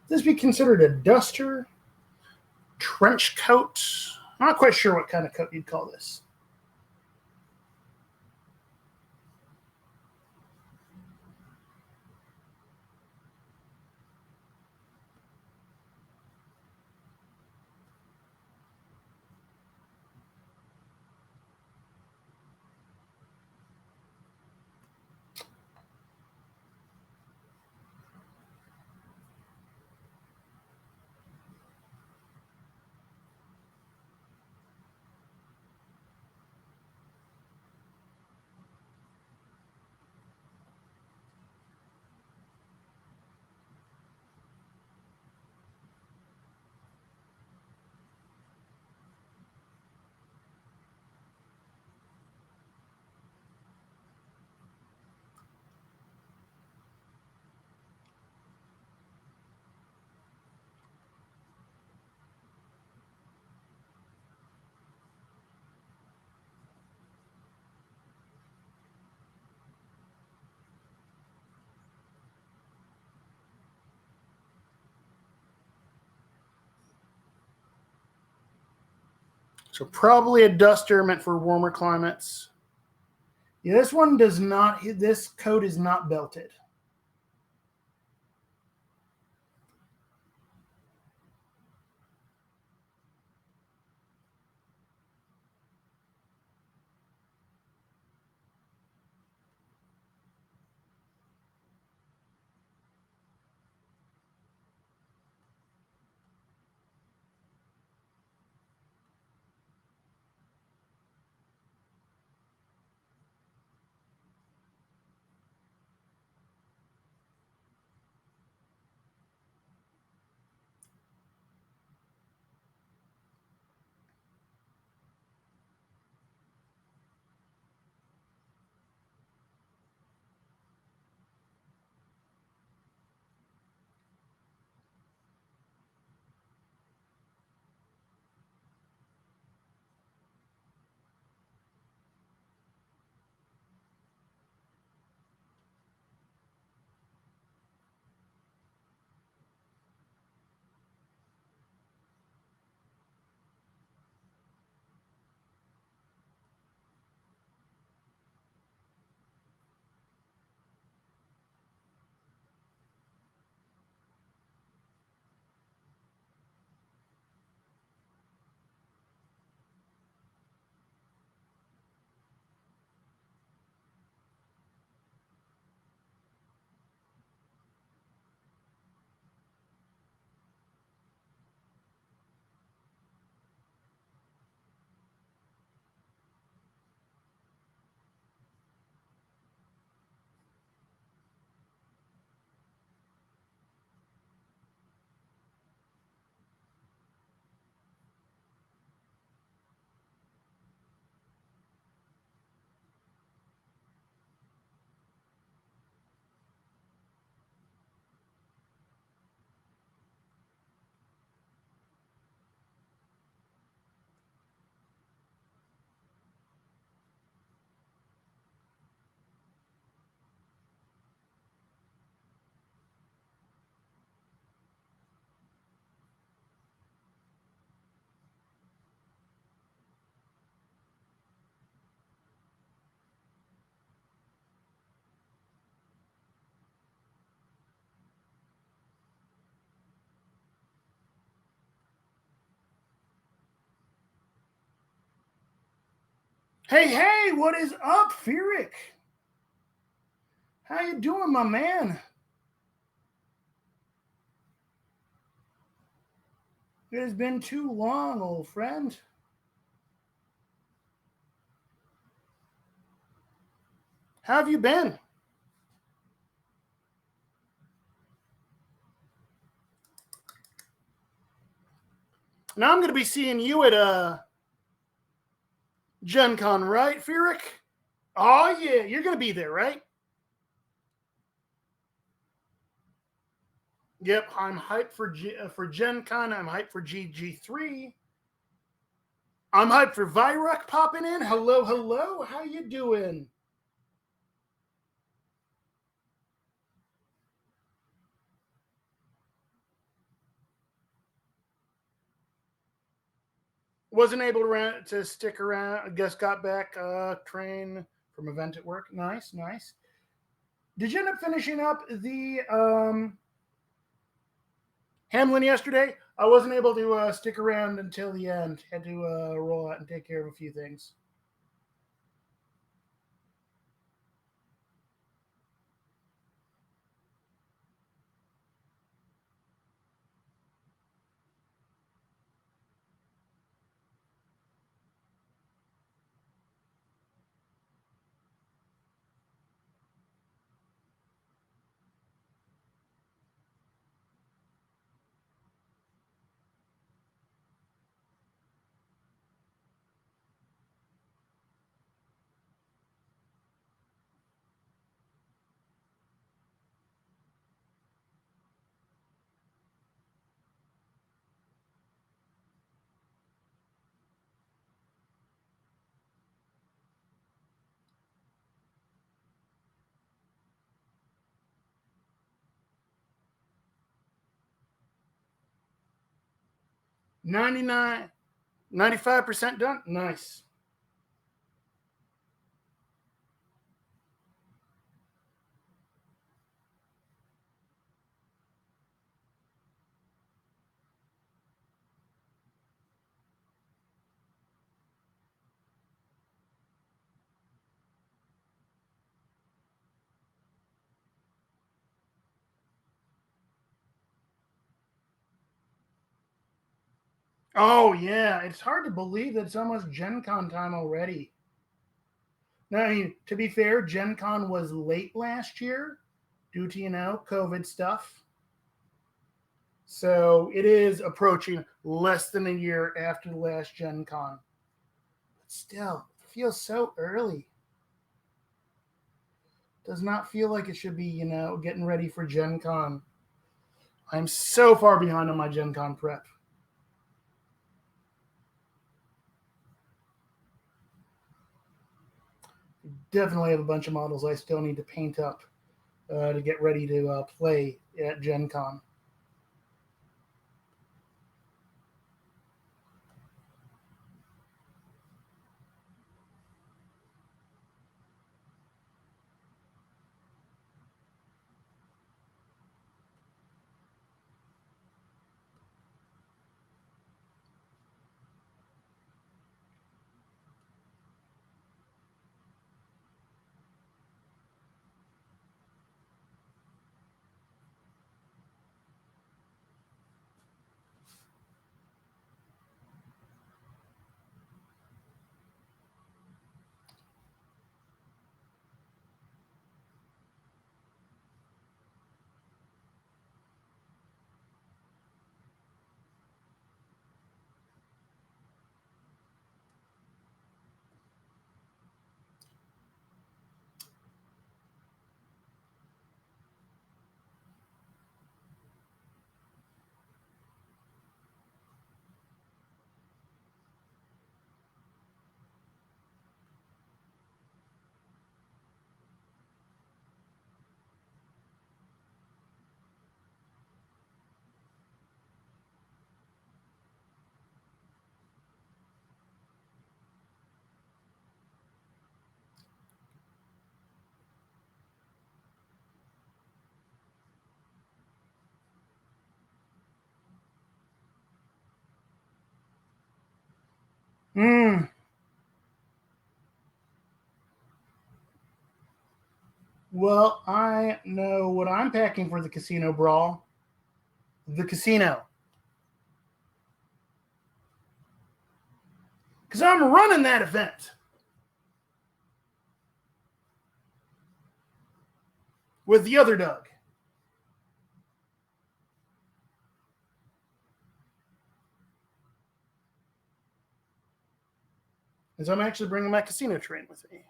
Would this be considered a duster? Trench coat? I'm not quite sure what kind of coat you'd call this. So probably a duster meant for warmer climates. Yeah, this one does not. This coat is not belted. Hey, what is up, Feerick? How you doing, my man? It has been too long, old friend. How have you been? Now I'm going to be seeing you at Gen Con, right, Feerick? Oh, yeah, you're going to be there, right? Yep, I'm hyped for Gen Con. I'm hyped for GG3. I'm hyped for Vyruck popping in. Hello, hello. How you doing? Wasn't able to stick around. I guess got back train from event at work. Nice, nice. Did you end up finishing up the Hamlin yesterday? I wasn't able to stick around until the end. Had to roll out and take care of a few things. $99, 95% done. Nice. Oh yeah, it's hard to believe that it's almost Gen Con time already. Now, I mean, to be fair, Gen Con was late last year due to, COVID stuff. So it is approaching less than a year after the last Gen Con. But still, it feels so early. Does not feel like it should be, getting ready for Gen Con. I'm so far behind on my Gen Con prep. Definitely have a bunch of models I still need to paint up to get ready to play at Gen Con. Hmm. Well, I know what I'm packing for the casino brawl. The casino. Because I'm running that event with the other Doug. And so I'm actually bringing my casino train with me.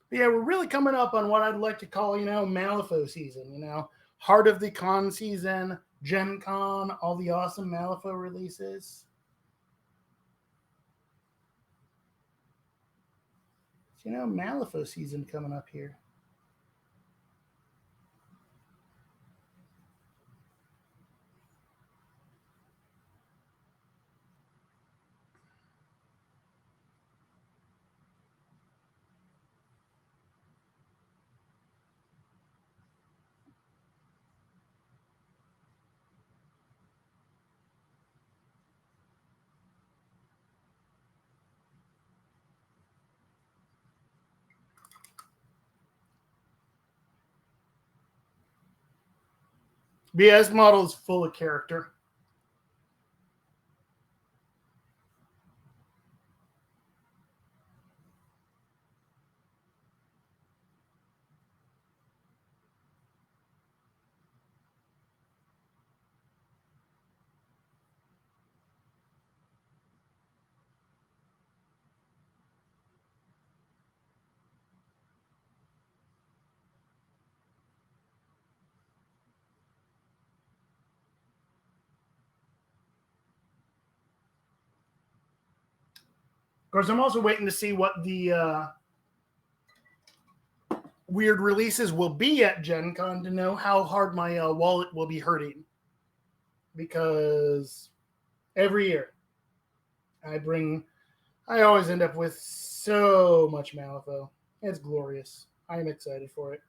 But yeah, we're really coming up on what I'd like to call, Malifaux season, Heart of the Con season, Gen Con, all the awesome Malifaux releases. So, Malifaux season coming up here. BS model is full of character. Of course, I'm also waiting to see what the weird releases will be at Gen Con to know how hard my wallet will be hurting. Because every year I always end up with so much Malifaux. It's glorious. I am excited for it.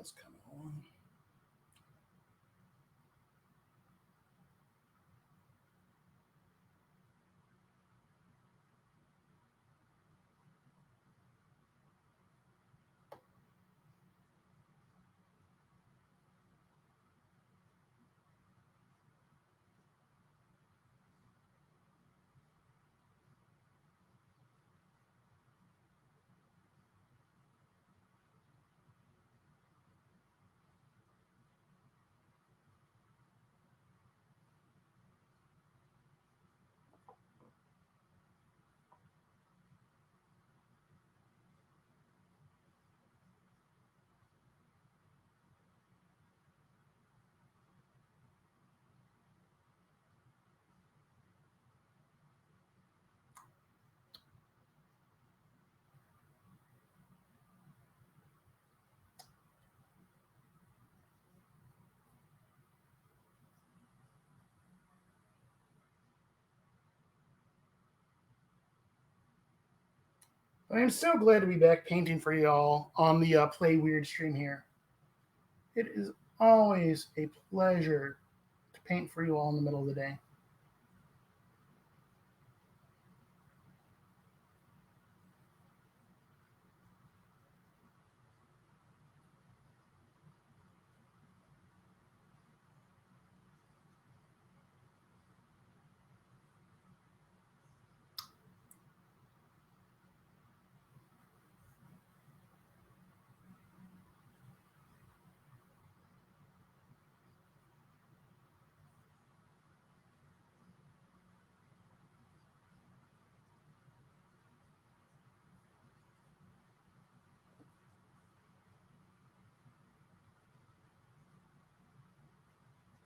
That's kind of long. I am so glad to be back painting for y'all on the Play Weird stream here. It is always a pleasure to paint for you all in the middle of the day.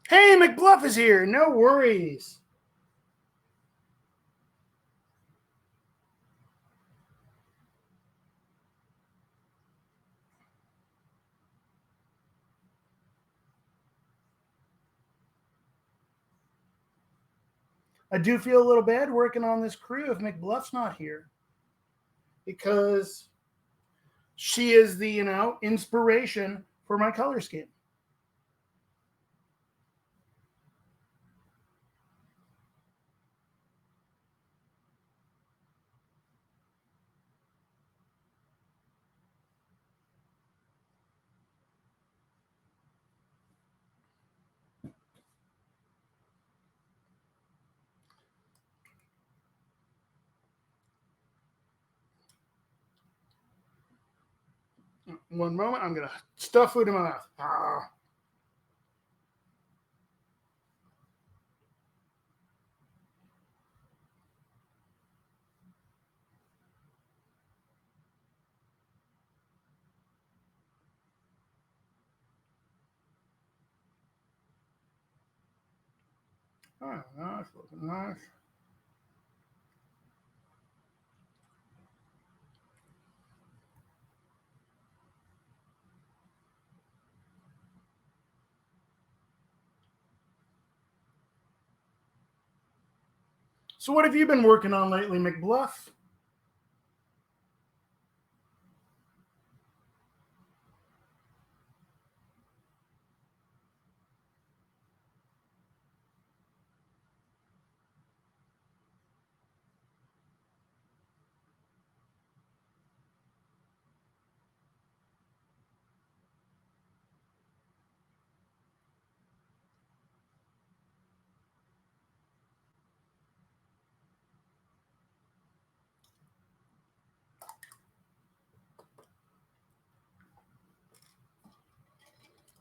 Hey, McBluff is here. No worries. I do feel a little bad working on this crew if McBluff's not here. Because she is the, inspiration for my color scheme. One moment, I'm gonna stuff food in my mouth. Ah. Oh, nice, looking nice. So, what have you been working on lately, McBluff?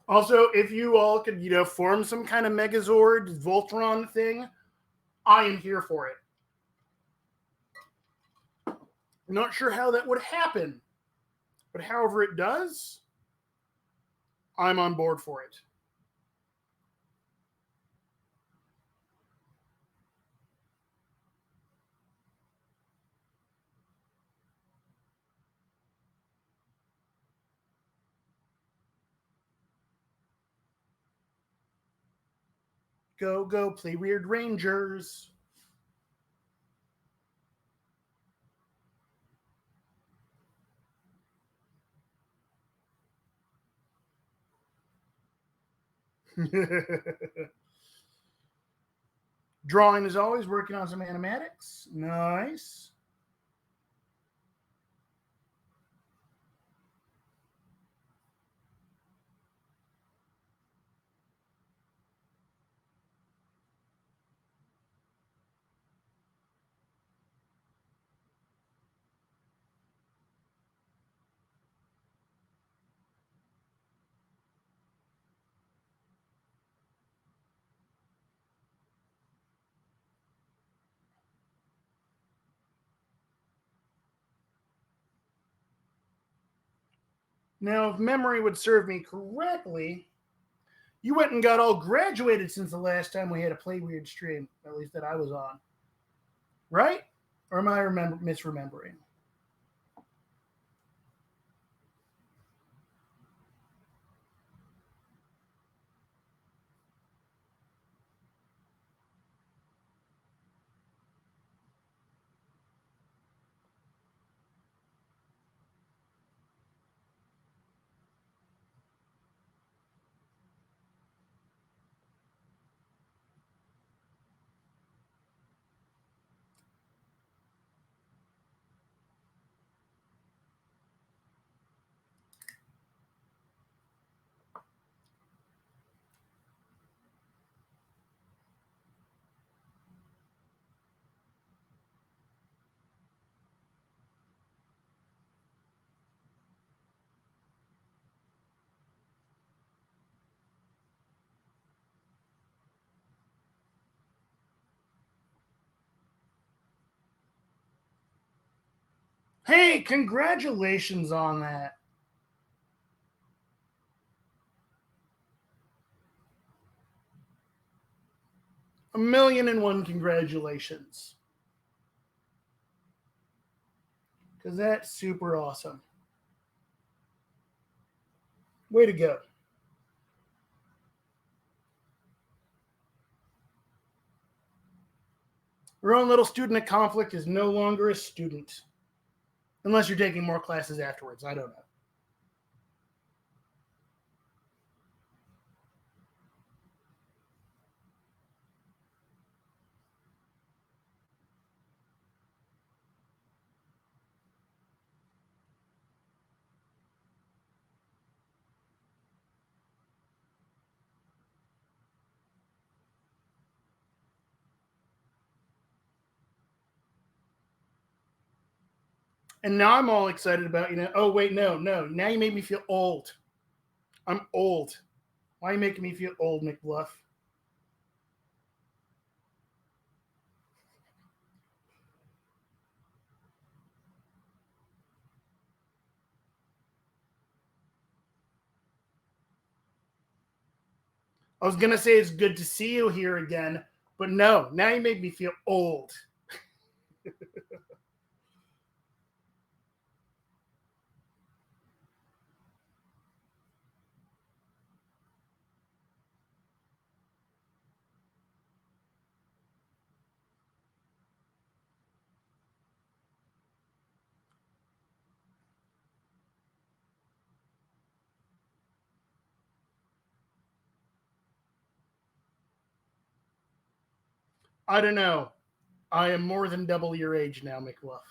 Also, if you all could, form some kind of Megazord Voltron thing, I am here for it. I'm not sure how that would happen, but however it does, I'm on board for it. Go, go, play Weird Rangers. Drawing as always, working on some animatics. Nice. Now, if memory would serve me correctly, you went and got all graduated since the last time we had a Play Weird stream, at least that I was on. Right? Or am I misremembering? Hey, congratulations on that. A million and one congratulations. Because that's super awesome. Way to go. Your own little student at conflict is no longer a student. Unless you're taking more classes afterwards. I don't know. And now I'm all excited about, oh, wait, no, no. Now you made me feel old. I'm old. Why are you making me feel old, McBluff? I was going to say it's good to see you here again, but no, now you made me feel old. I don't know. I am more than double your age now, McBluff.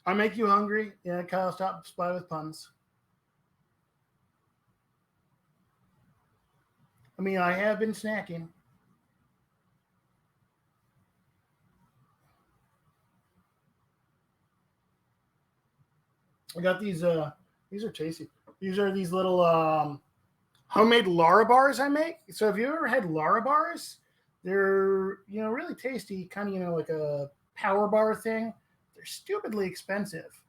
I make you hungry. Yeah, Kyle, stop spy with puns. I mean, I have been snacking. I got these. These are tasty. These are these little homemade Lara bars I make. So have you ever had Lara bars? They're really tasty, kind of like a power bar thing. They're stupidly expensive,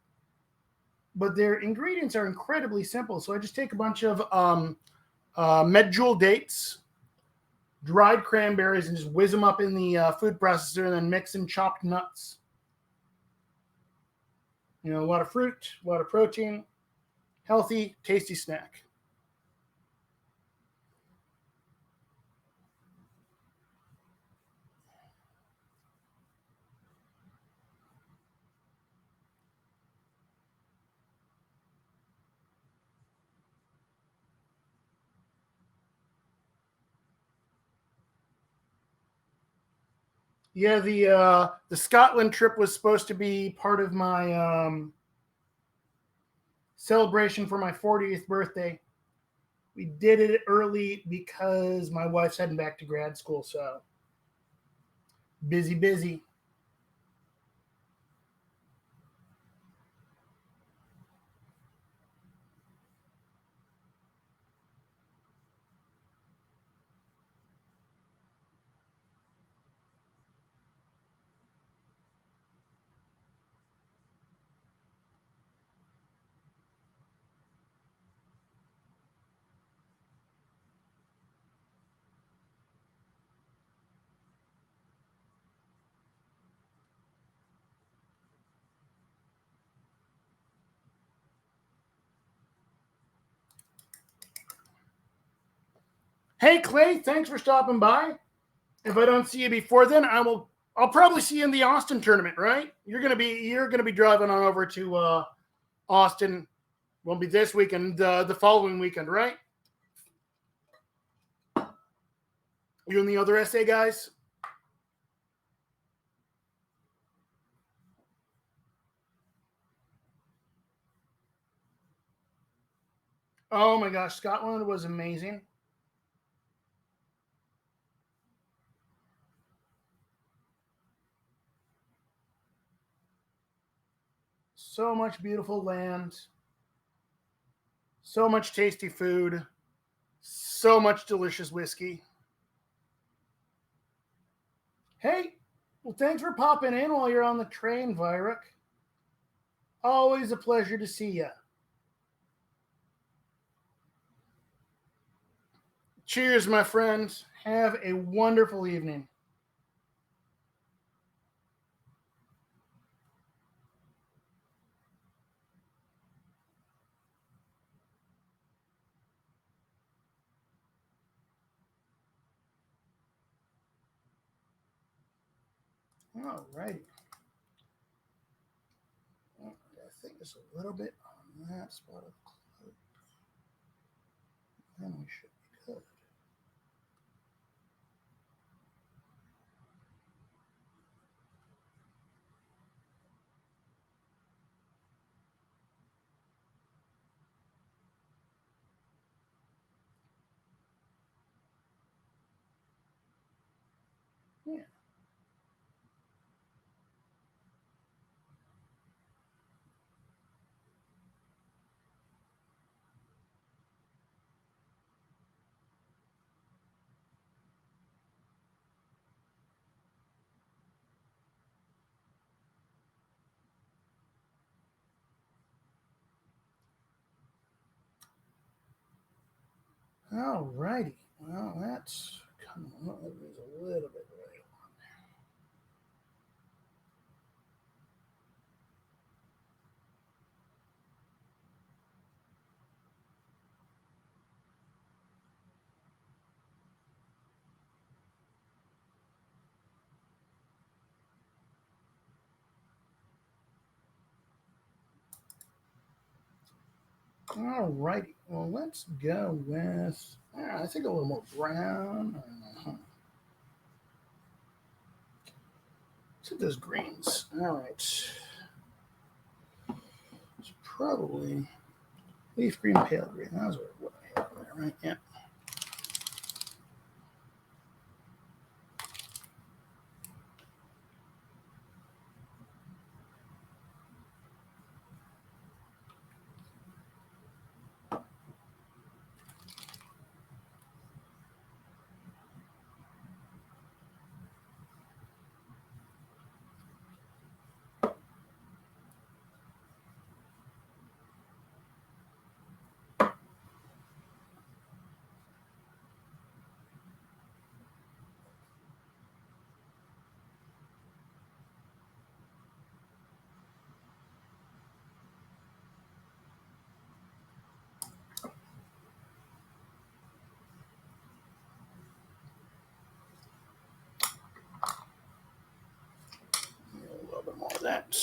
but their ingredients are incredibly simple. So I just take a bunch of medjool dates, dried cranberries, and just whiz them up in the food processor, and then mix in chopped nuts. A lot of fruit, a lot of protein, healthy, tasty snack. Yeah, the Scotland trip was supposed to be part of my celebration for my 40th birthday. We did it early because my wife's heading back to grad school, so busy, busy. Hey Clay, thanks for stopping by. If I don't see you before then, I'll probably see you in the Austin tournament, right? You're gonna be driving on over to Austin. Won't be this weekend, the following weekend, right? You and the other SA guys? Oh my gosh, Scotland was amazing. So much beautiful land, so much tasty food, so much delicious whiskey. Hey, well, thanks for popping in while you're on the train, Vyrek. Always a pleasure to see you. Cheers, my friends. Have a wonderful evening. All righty. I think it's a little bit on that spot of cloak. Then we should be good. All righty. Well, that's come on. That was a little bit right. All righty. Well, let's go with, I think a little more brown. Let's hit those greens. All right. It's probably leaf green, pale green. That's what I have there, right? Yeah. A little bit more of that.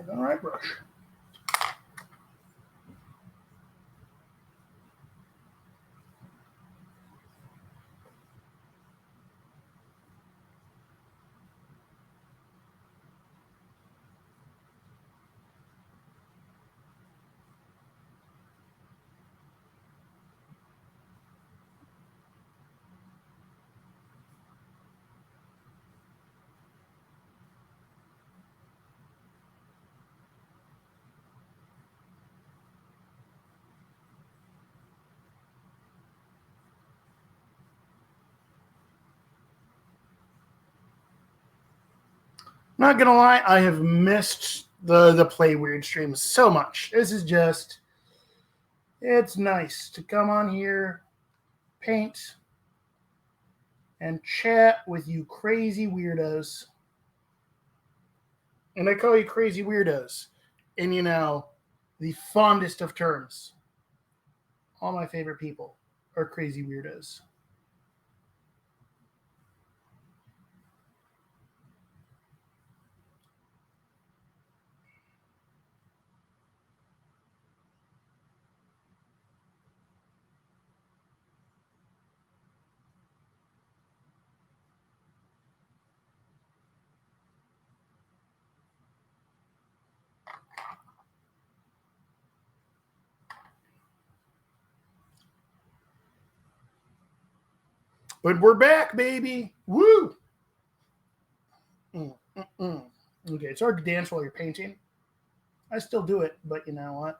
All right, brush. Not gonna lie, I have missed the Play Weird streams so much. This is just, it's nice to come on here, paint, and chat with you crazy weirdos. And I call you crazy weirdos in, the fondest of terms. All my favorite people are crazy weirdos. But we're back, baby. Woo! Okay, it's hard to dance while you're painting. I still do it, but you know what?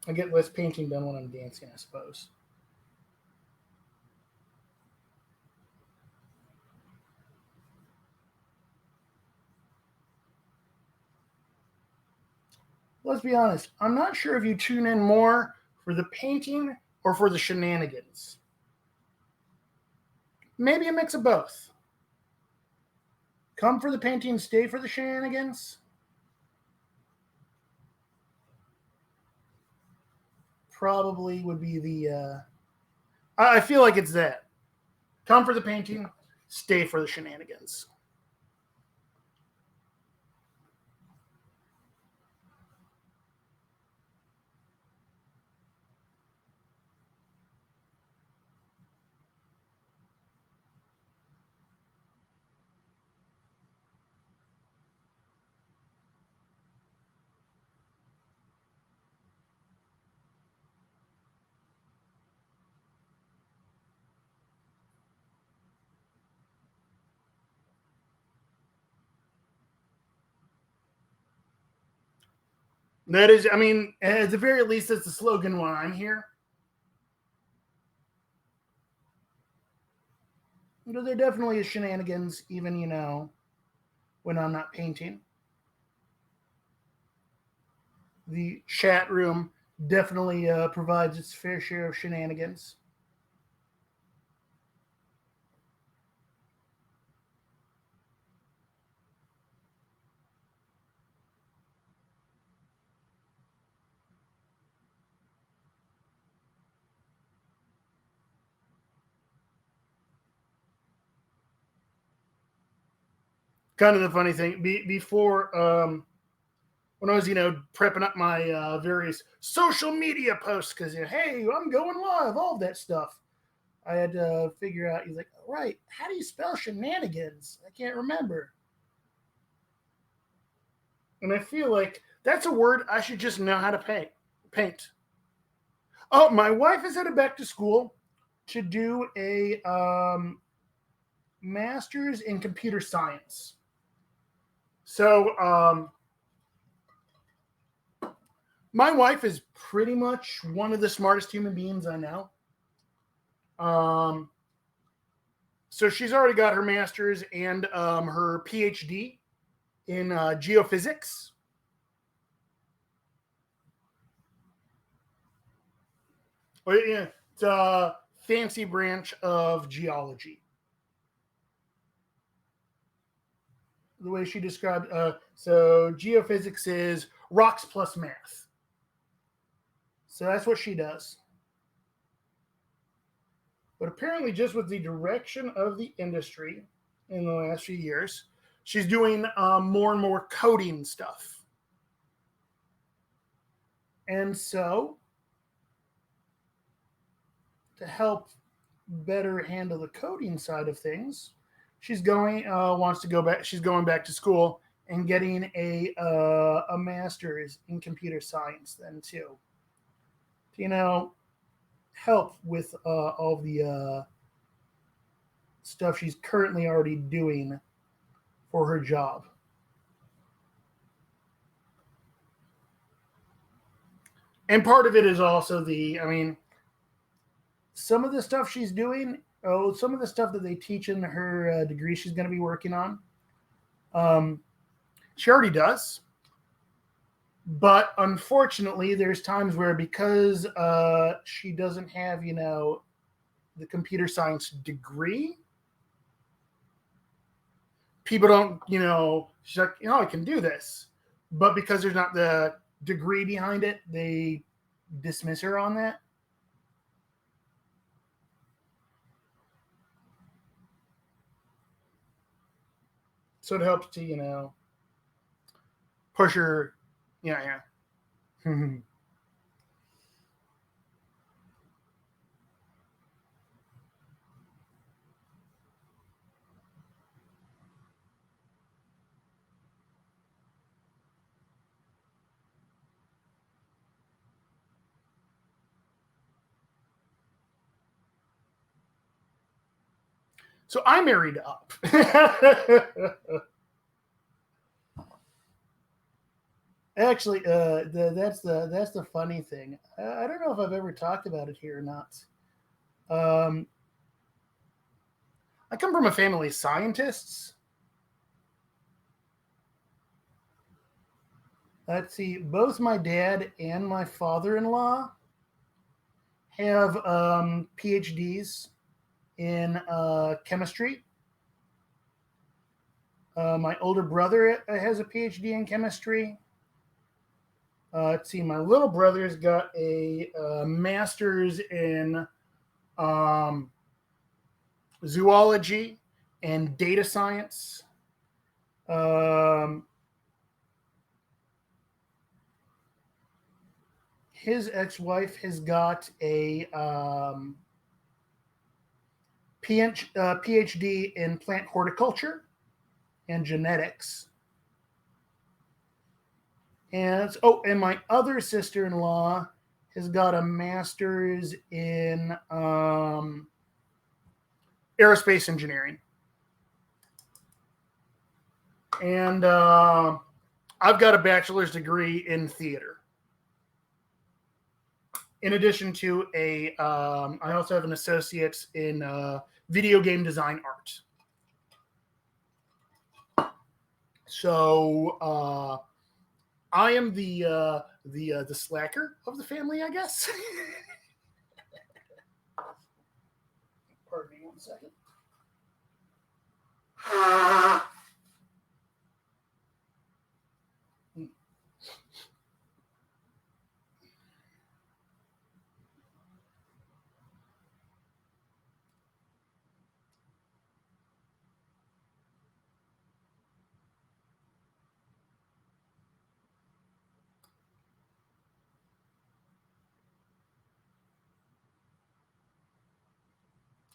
I get less painting done when I'm dancing, I suppose. Let's be honest. I'm not sure if you tune in more for the painting or for the shenanigans. Maybe a mix of both. Come for the painting, stay for the shenanigans. Probably would be the. I feel like it's that. Come for the painting, stay for the shenanigans. That is, I mean, at the very least, that's the slogan while I'm here. There definitely is shenanigans, even, when I'm not painting. The chat room definitely provides its fair share of shenanigans. Kind of the funny thing, before when I was, prepping up my various social media posts, because, hey, I'm going live, all that stuff. I had to figure out, he's like, right, how do you spell shenanigans? I can't remember. And I feel like that's a word I should just know how to paint. Oh, my wife is headed back to school to do a master's in computer science. So, my wife is pretty much one of the smartest human beings I know. So she's already got her master's and her PhD in geophysics. Well, yeah, it's a fancy branch of geology. The way she described, so geophysics is rocks plus math. So that's what she does. But apparently, just with the direction of the industry in the last few years, she's doing more and more coding stuff. And so, to help better handle the coding side of things, she's wants to go back. She's going back to school and getting a master's in computer science then too. Help with all the stuff she's currently already doing for her job. And part of it is also some of the stuff she's doing, some of the stuff that they teach in her degree she's going to be working on, she already does. But unfortunately, there's times where because she doesn't have, the computer science degree, people don't, she's like, I can do this. But because there's not the degree behind it, they dismiss her on that. So it helps to, push her. Yeah. So I married up. Actually, that's the funny thing. I don't know if I've ever talked about it here or not. I come from a family of scientists. Let's see, both my dad and my father-in-law have PhDs in chemistry. My older brother has a PhD in chemistry. Let's see, my little brother's got a master's in zoology and data science. His ex-wife has got a PhD in plant horticulture and genetics. And my other sister-in-law has got a master's in aerospace engineering. And I've got a bachelor's degree in theater. in addition to I also have an associate in video game design art. So I am the slacker of the family, I guess. Pardon me 1 second.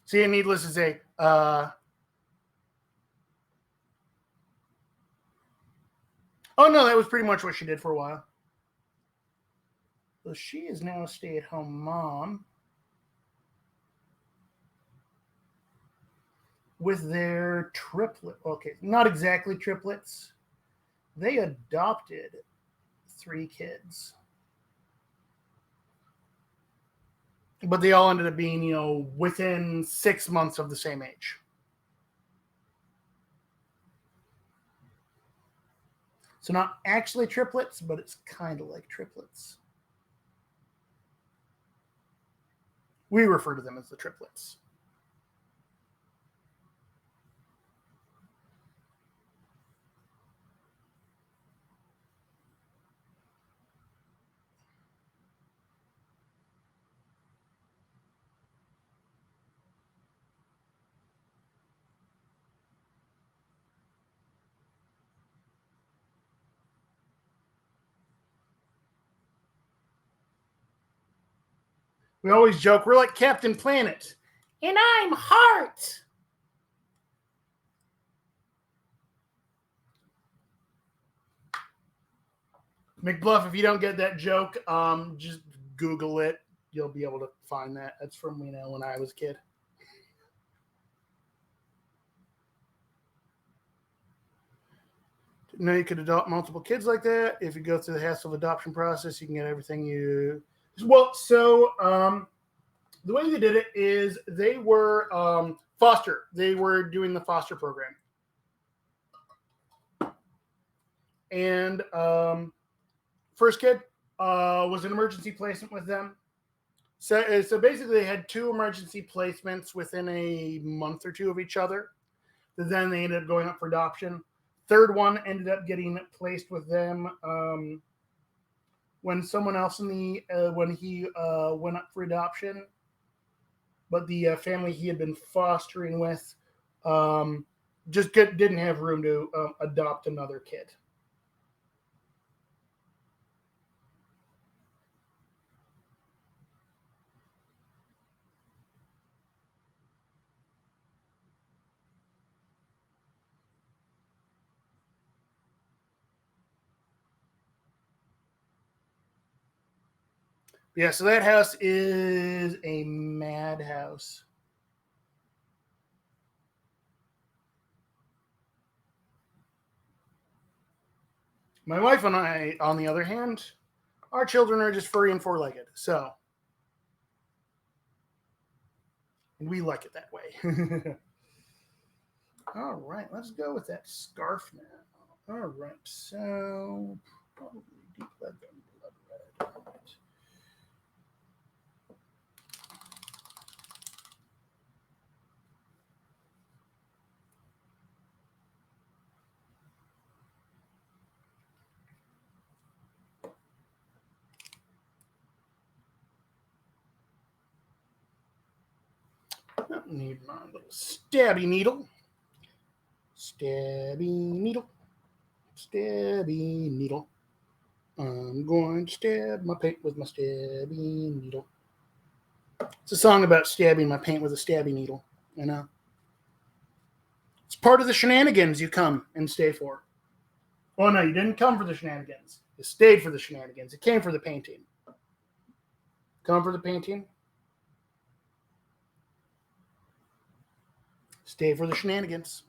See, needless to say, oh no, that was pretty much what she did for a while. So she is now a stay-at-home mom with their triplet. Okay, not exactly triplets. They adopted 3 kids. But they all ended up being, within 6 months of the same age. So not actually triplets, but it's kind of like triplets. We refer to them as the triplets. We always joke, we're like Captain Planet. And I'm Heart. McBluff, if you don't get that joke, just Google it. You'll be able to find that. That's from, when I was a kid. Now you could adopt multiple kids like that. If you go through the hassle of adoption process, you can get everything you... Well, so the way they did it is they were foster. They were doing the foster program. And first kid was an emergency placement with them. So basically they had 2 emergency placements within a month or 2 of each other. Then they ended up going up for adoption. Third one ended up getting placed with them when someone else when he went up for adoption. But the family he had been fostering with just didn't have room to adopt another kid. Yeah, so that house is a madhouse. My wife and I, on the other hand, our children are just furry and 4-legged. So, and we like it that way. All right, let's go with that scarf now. All right, so probably deep blood red. I need my little stabby needle. Stabby needle. Stabby needle. I'm going to stab my paint with my stabby needle. It's a song about stabbing my paint with a stabby needle, you know? It's part of the shenanigans you come and stay for. Oh, no, you didn't come for the shenanigans. You stayed for the shenanigans. You came for the painting. Come for the painting. Stay for the shenanigans.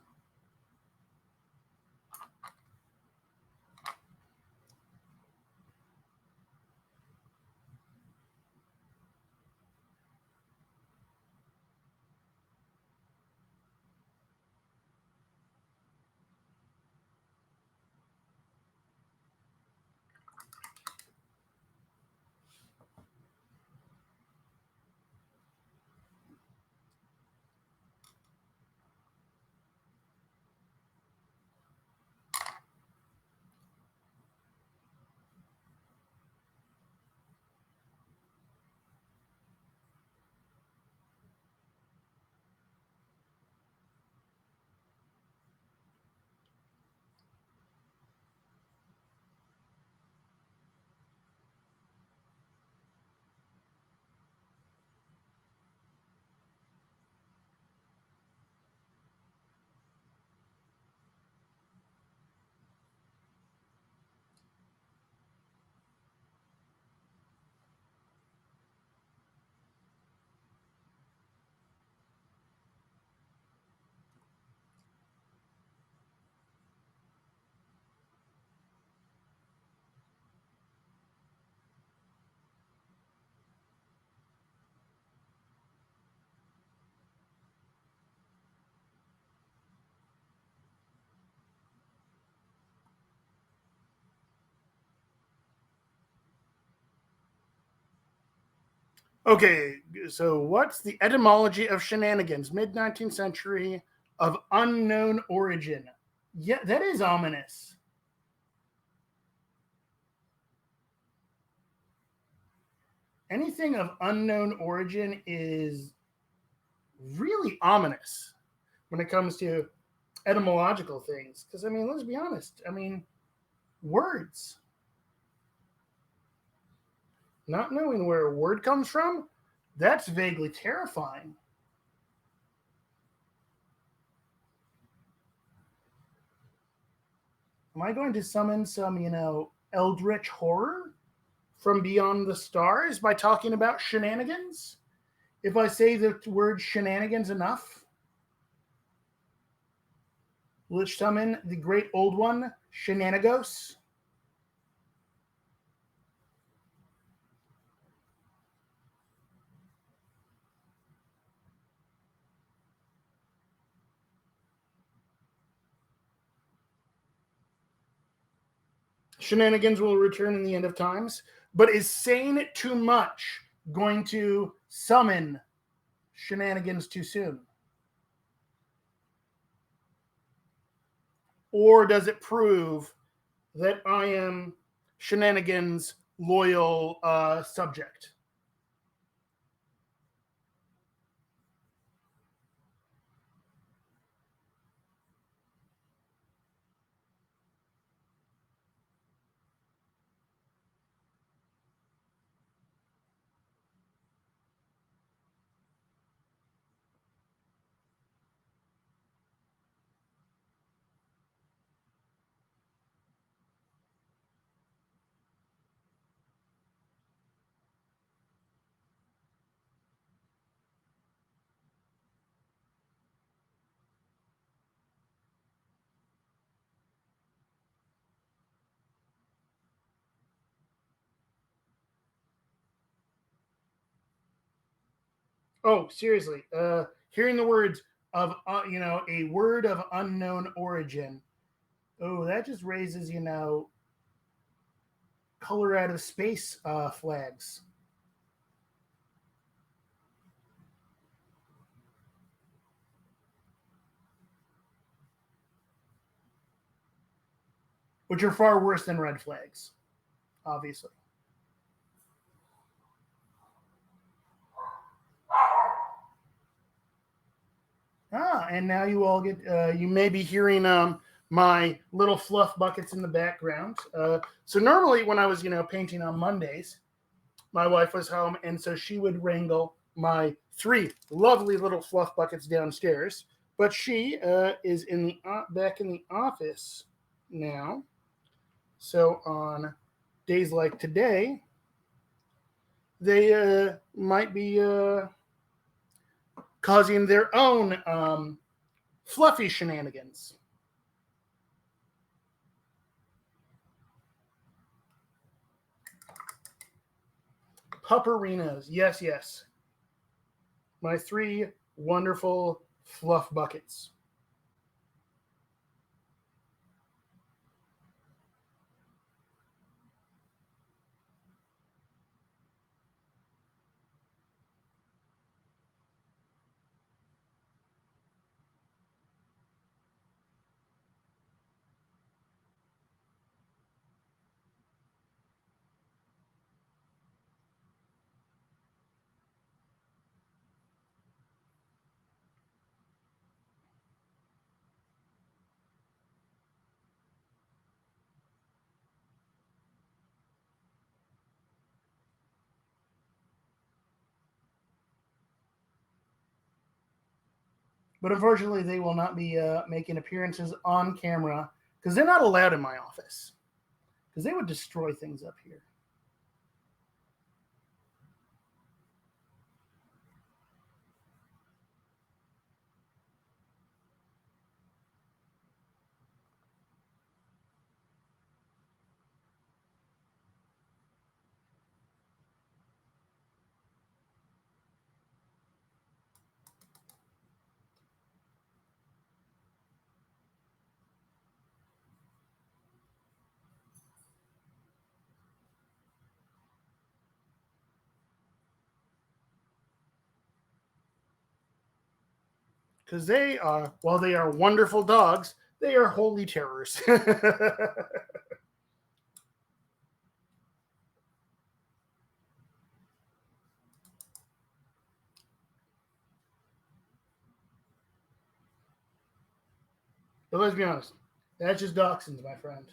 Okay, so what's the etymology of shenanigans? Mid 19th century of unknown origin. Yeah, that is ominous. Anything of unknown origin is really ominous when it comes to etymological things. Because, I mean, let's be honest. I mean, words. Not knowing where a word comes from, that's vaguely terrifying. Am I going to summon some, eldritch horror from beyond the stars by talking about shenanigans? If I say the word shenanigans enough, will it summon the great old one, Shenanigos? Shenanigans will return in the end of times, but is saying it too much going to summon shenanigans too soon? Or does it prove that I am shenanigans' loyal subject? Oh, seriously. Hearing the words of, a word of unknown origin. Oh, that just raises, color out of space flags. Which are far worse than red flags, obviously. And now you all get, you may be hearing my little fluff buckets in the background. So normally when I was, painting on Mondays, my wife was home, and so she would wrangle my three lovely little fluff buckets downstairs. But she is in the back in the office now. So on days like today, they might be causing their own fluffy shenanigans. Pupperinos. Yes, yes. My three wonderful fluff buckets. But unfortunately, they will not be making appearances on camera because they're not allowed in my office because they would destroy things up here. because they are, while they are wonderful dogs, they are holy terrors. But let's be honest, that's just dachshunds, my friend.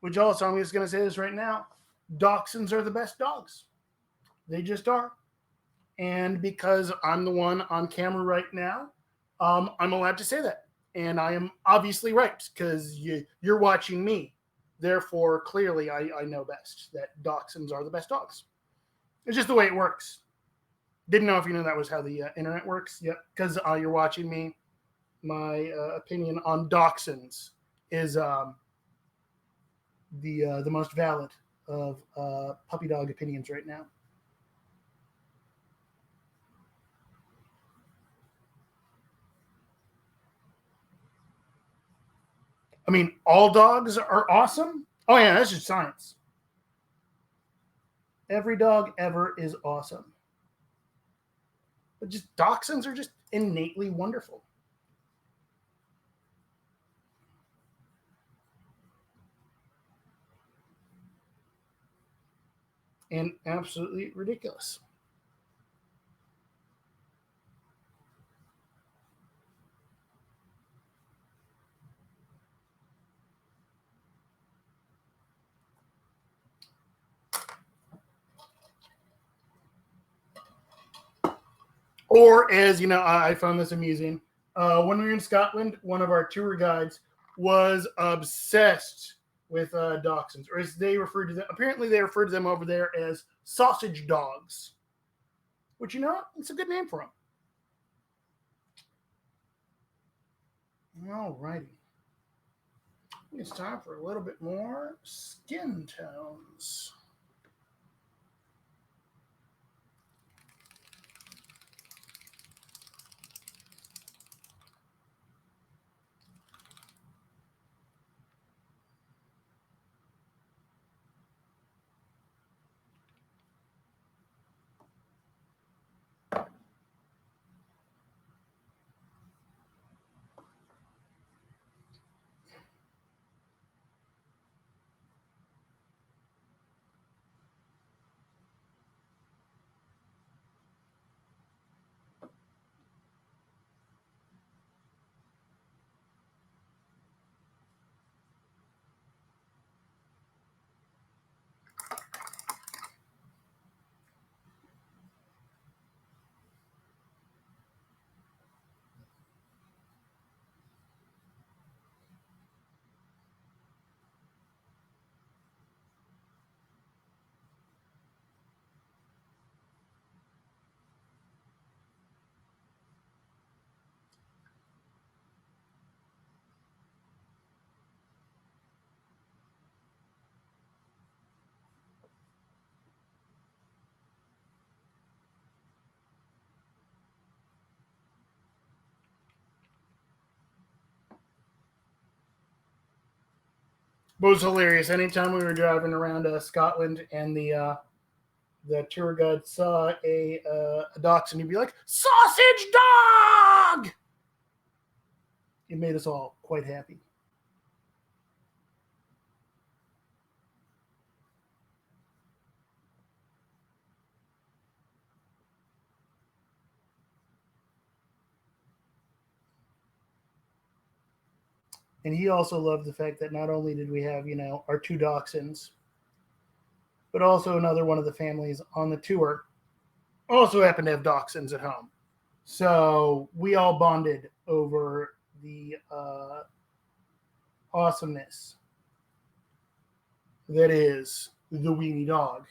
Which also, I'm just going to say this right now, dachshunds are the best dogs. They just are. And because I'm the one on camera right now, I'm allowed to say that. And I am obviously right because you're watching me. Therefore, clearly, I know best that dachshunds are the best dogs. It's just the way it works. Didn't know if you know that was how the internet works. Yep, because you're watching me. My opinion on dachshunds is the most valid of puppy dog opinions right now. I mean, all dogs are awesome. Oh yeah, that's just science. Every dog ever is awesome. But just dachshunds are just innately wonderful and absolutely ridiculous. Or as you know, I found this amusing. When we were in Scotland, one of our tour guides was obsessed with dachshunds, or as they referred to them. Apparently, they referred to them over there as sausage dogs. Which you know, it's a good name for them. Alrighty, it's time for a little bit more skin tones. But it was hilarious. Anytime we were driving around Scotland and the tour guide saw a dachshund, he'd be like, "Sausage dog!" It made us all quite happy. And he also loved the fact that not only did we have, our two dachshunds, but also another one of the families on the tour also happened to have dachshunds at home. So we all bonded over the awesomeness that is the weenie dog.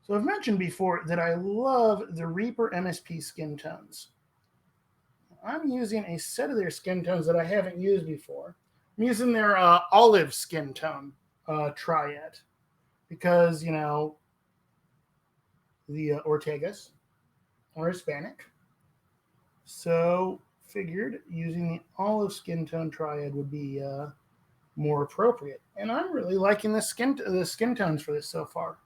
So I've mentioned before that I love the Reaper MSP skin tones. I'm using a set of their skin tones that I haven't used before. I'm using their olive skin tone triad because, the Ortegas are Hispanic. So figured using the olive skin tone triad would be more appropriate. And I'm really liking the skin tones for this so far.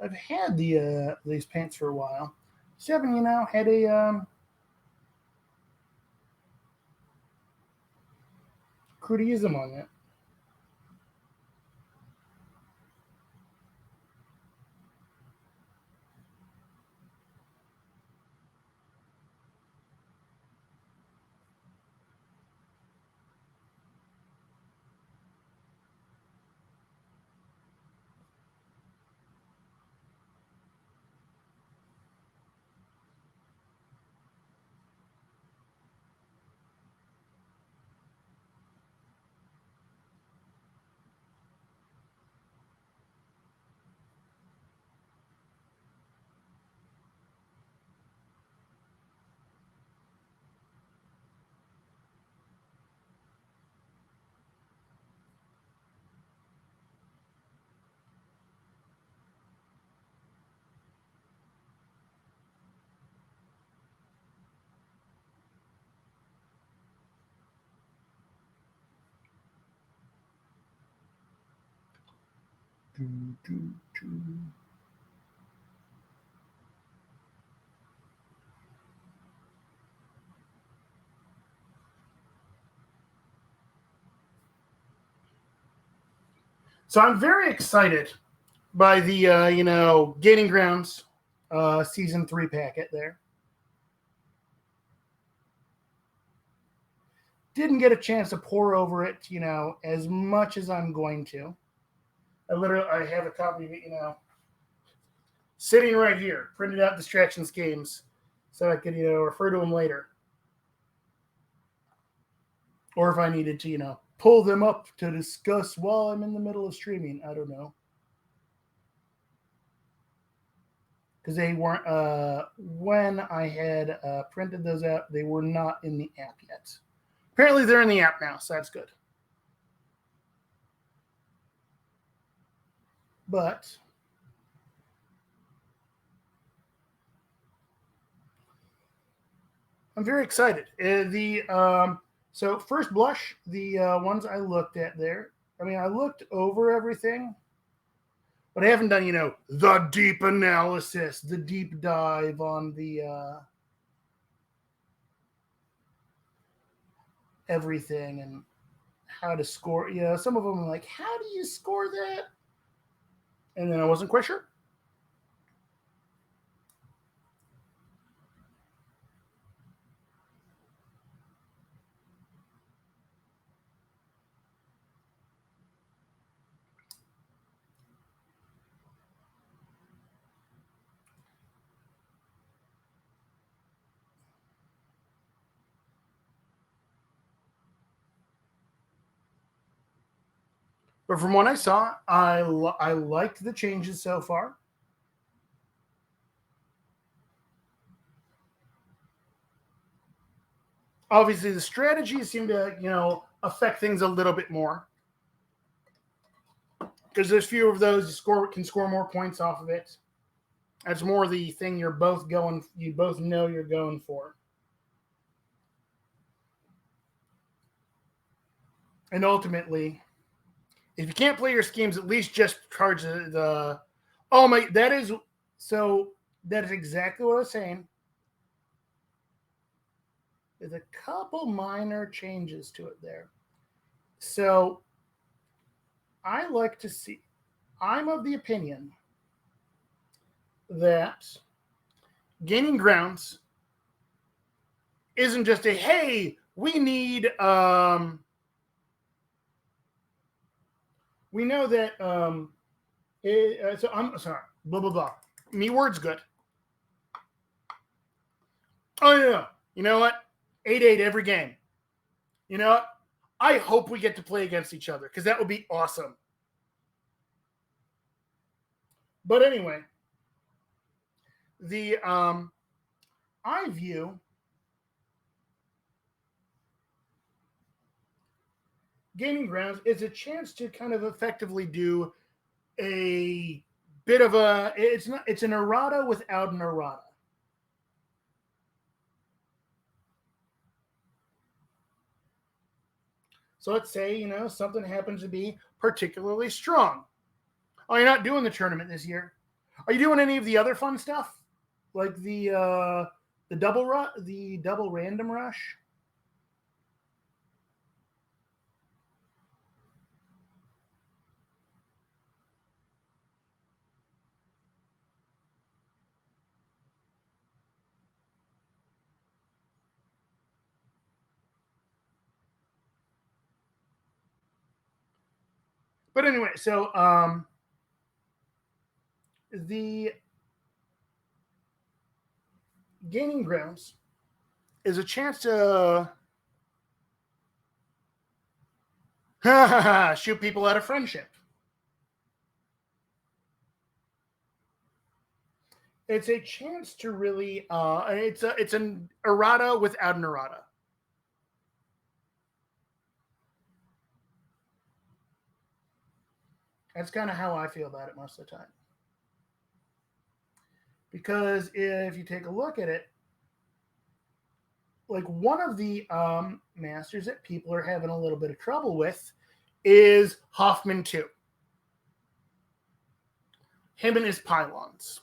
I've had these pants for a while. Just haven't, had a crew to use them on yet. Do, do, do. So I'm very excited by the Gaining Grounds season 3 packet there. Didn't get a chance to pour over it, as much as I'm going to. I have a copy of it, sitting right here, printed out distractions games, so I could, refer to them later. Or if I needed to, pull them up to discuss while I'm in the middle of streaming. I don't know. Because they weren't, when I had printed those out, they were not in the app yet. Apparently they're in the app now, so that's good. But I'm very excited. So first blush, the ones I looked at there. I mean, I looked over everything, but I haven't done, the deep analysis, the deep dive on the everything and how to score. Some of them are like, how do you score that? And then I wasn't quite sure. But from what I saw, I liked the changes so far. Obviously, the strategies seem to, affect things a little bit more. Because there's fewer of those, can score more points off of it. That's more the thing you both know you're going for. And ultimately, if you can't play your schemes, at least just charge the oh my, that is exactly what I was saying. There's a couple minor changes to it there. So I like to see, I'm of the opinion that Gaining Grounds isn't just a, hey, we need, we know that, so I'm sorry, blah, blah, blah. Me word's good. Oh, yeah. You know what? 8-8 every game. You know what? I hope we get to play against each other because that would be awesome. But anyway, the I view Gaining Grounds is a chance to kind of effectively do a bit of a, it's an errata without an errata. So let's say, something happens to be particularly strong. Oh, you're not doing the tournament this year. Are you doing any of the other fun stuff? Like the double random rush? But anyway, so the Gaining Grounds is a chance to shoot people out of friendship. It's a chance to really it's an errata without an errata. That's kind of how I feel about it most of the time. Because if you take a look at it, like one of the masters that people are having a little bit of trouble with is Hoffman 2. Him and his pylons.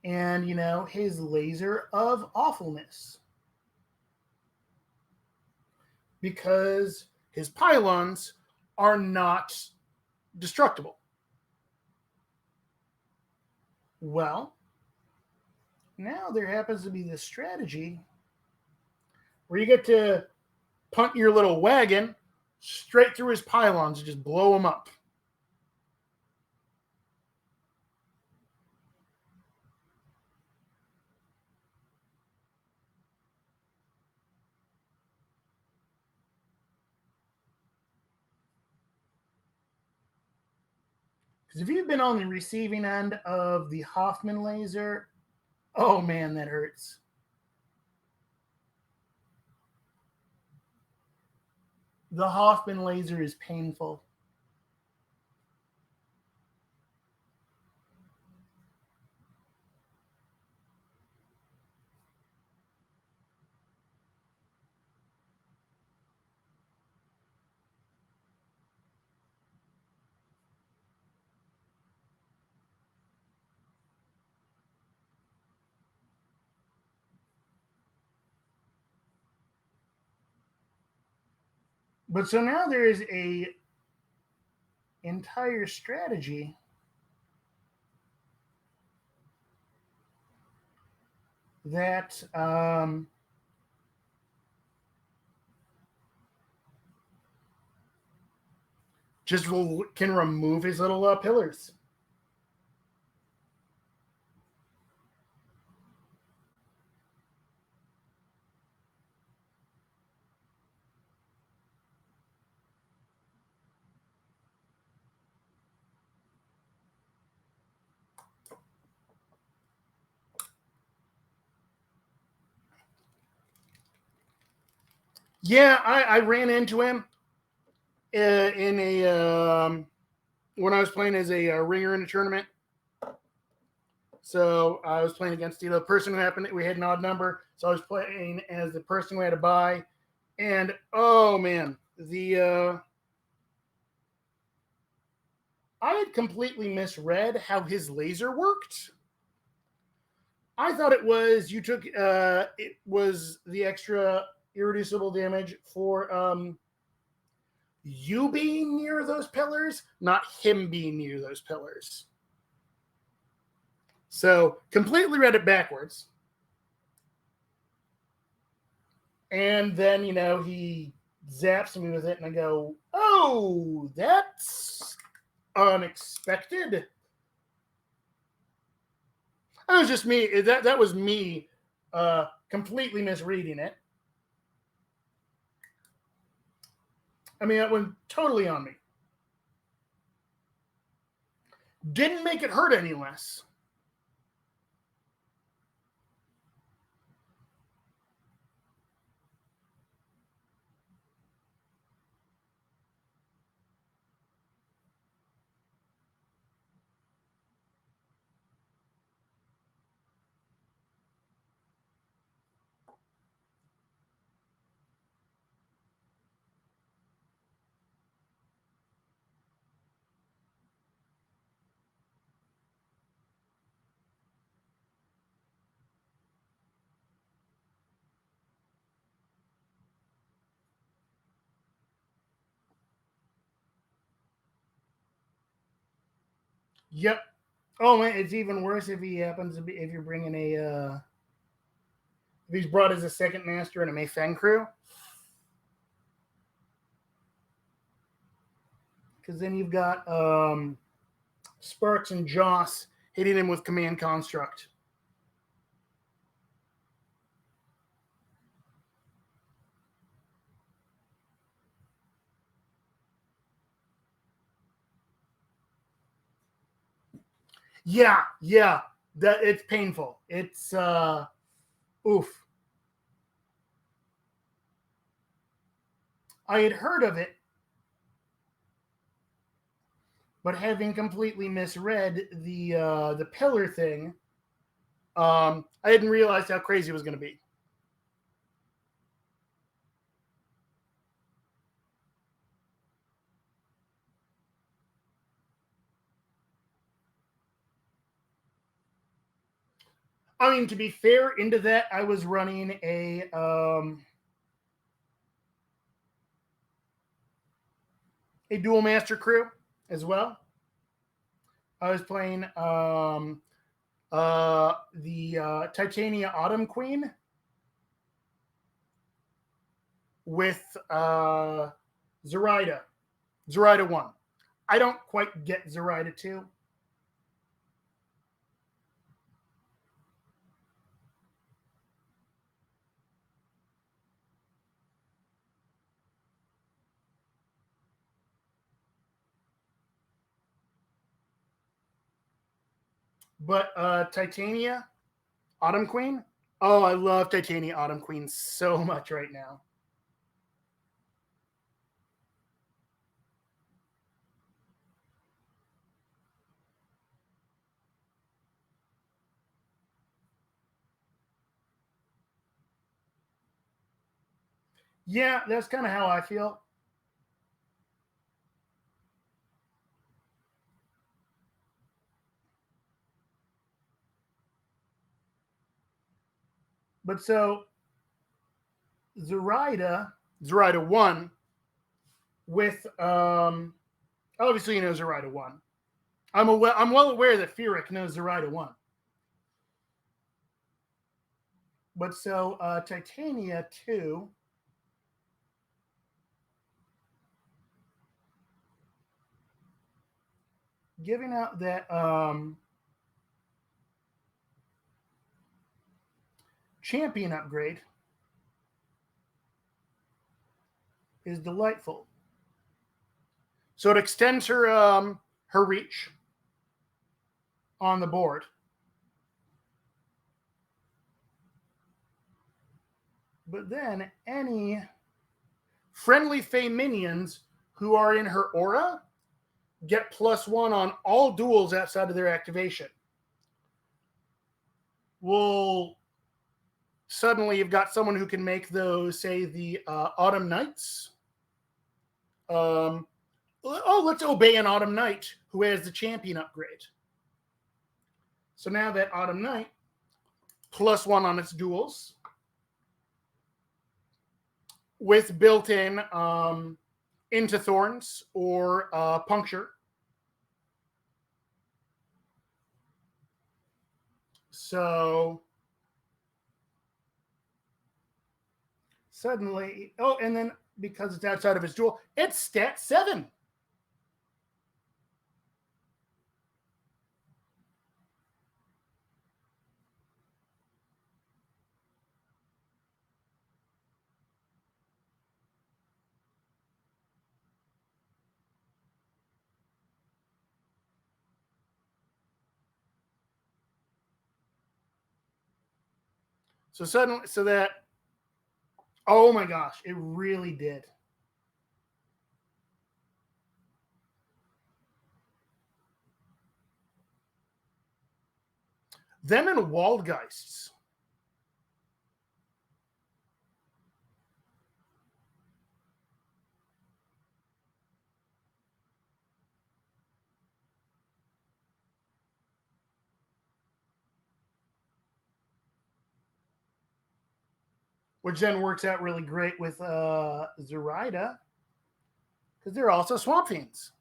And, his laser of awfulness. Because his pylons are not destructible. Well, now there happens to be this strategy where you get to punt your little wagon straight through his pylons and just blow him up. Because if you've been on the receiving end of the Hoffman laser, oh man, that hurts. The Hoffman laser is painful. But so now there is a entire strategy that can remove his little pillars. Yeah, I ran into him in a when I was playing as a ringer in a tournament. So I was playing against the person who happened. We had an odd number, so I was playing as the person who had to buy. And oh man, I had completely misread how his laser worked. I thought it was it was the extra irreducible damage for you being near those pillars, not him being near those pillars. So completely read it backwards. And then, he zaps me with it, and I go, oh, that's unexpected. That was just me. That was me completely misreading it. I mean, that went totally on me. Didn't make it hurt any less. Yep. Oh man, it's even worse if he happens to be if you're bringing if he's brought as a second master in a Mei Feng crew. Because then you've got Sparks and Joss hitting him with Command Construct. Yeah, that it's painful. It's oof. I had heard of it, but having completely misread the pillar thing, I didn't realize how crazy it was going to be. I mean, to be fair, into that I was running a dual master crew as well. I was playing the Titania Autumn Queen with Zoraida 1. I don't quite get Zoraida 2. But Titania Autumn Queen. Oh, I love Titania Autumn Queen so much right now. Yeah, that's kind of how I feel. But so Zoraida 1 with obviously you know Zoraida 1. I'm well aware that Firik knows Zoraida 1. But so Titania 2 giving out that champion upgrade is delightful. So it extends her reach on the board. But then any friendly Fey minions who are in her aura get +1 on all duels outside of their activation. Well, suddenly you've got someone who can make those, say, the Autumn Knights. Let's obey an Autumn Knight who has the champion upgrade. So now that Autumn Knight, +1 on its duels, with built-in into Thorns or Puncture. So suddenly, oh, and then because it's outside of his duel, it's stat 7. So suddenly, so that, oh my gosh, it really did. Them and Waldgeists. Which then works out really great with Zoraida, because they're also Swamp Fiends.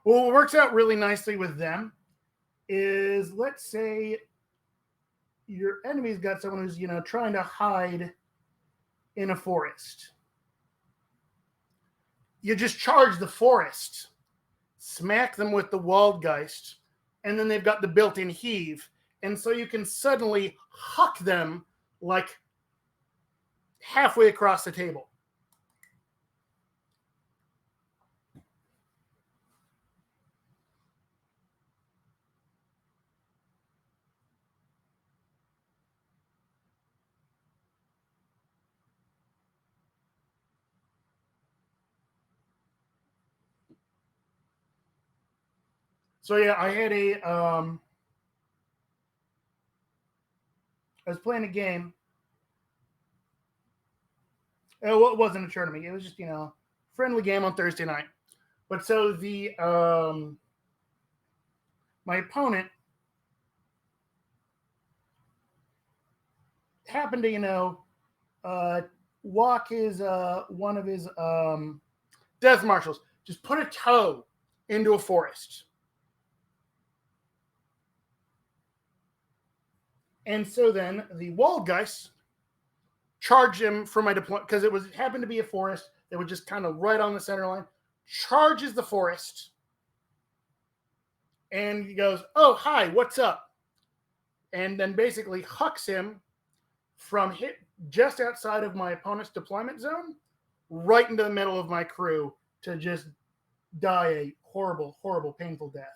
Well, what works out really nicely with them is, let's say your enemy's got someone who's, trying to hide in a forest. You just charge the forest, smack them with the Waldgeist, and then they've got the built-in heave. And so you can suddenly huck them like halfway across the table. So yeah, I was playing a game. It wasn't a tournament. It was just, friendly game on Thursday night. But so the my opponent happened to, walk his one of his death marshals, just put a toe into a forest. And so then the Waldgeist charged him for my deployment, because it happened to be a forest that was just kind of right on the center line. Charges the forest, and he goes, "Oh, hi, what's up?" And then basically hucks him from hit just outside of my opponent's deployment zone, right into the middle of my crew to just die a horrible, horrible, painful death.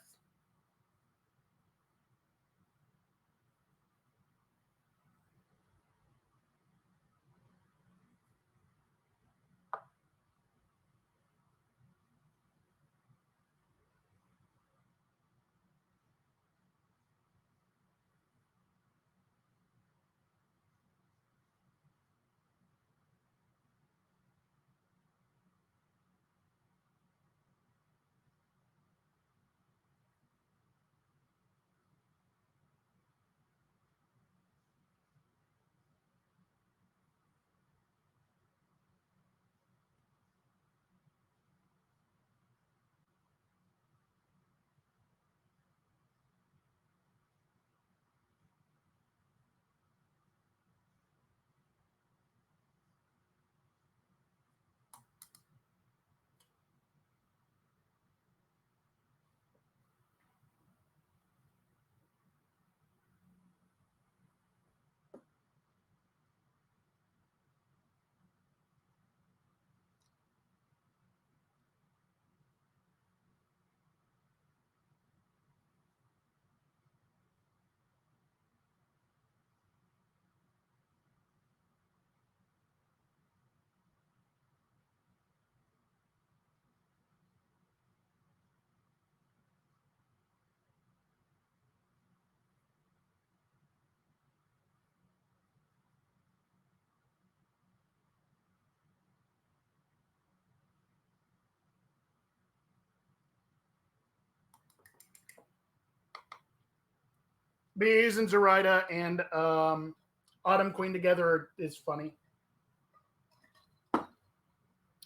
Bees and Zoraida and Autumn Queen together is funny.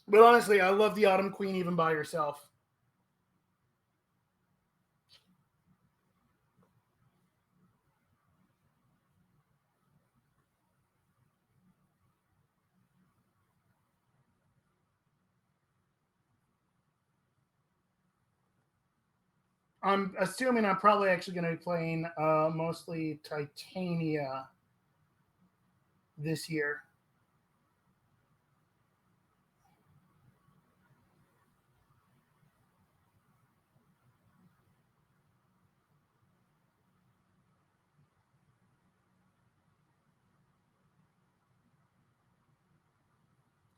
But honestly, I love the Autumn Queen even by herself. I'm assuming I'm probably actually going to be playing mostly Titania this year.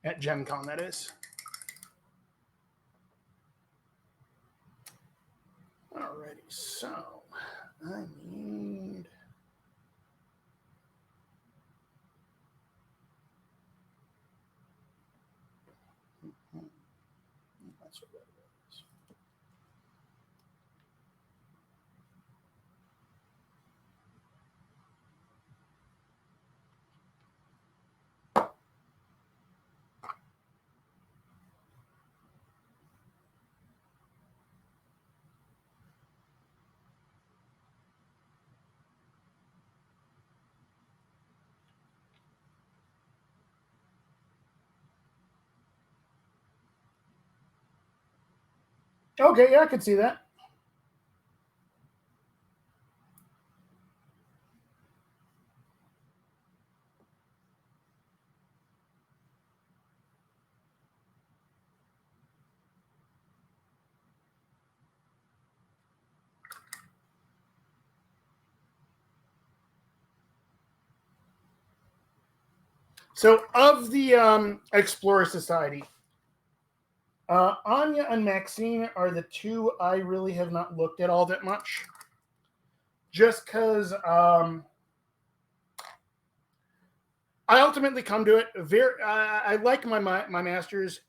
At Gen Con, that is. Alrighty, so I need. That's what that is. Okay, yeah, I can see that. So, of the Explorer Society, Anya and Maxine are the two I really have not looked at all that much. Just because I ultimately come to it very. I like my masters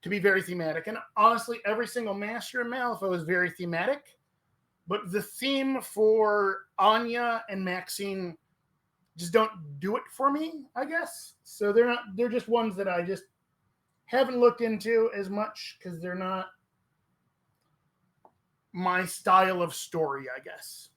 to be very thematic, and honestly, every single master in Malifaux is very thematic. But the theme for Anya and Maxine just don't do it for me, I guess. So they're not. They're just ones that I just haven't looked into as much because they're not my style of story, I guess.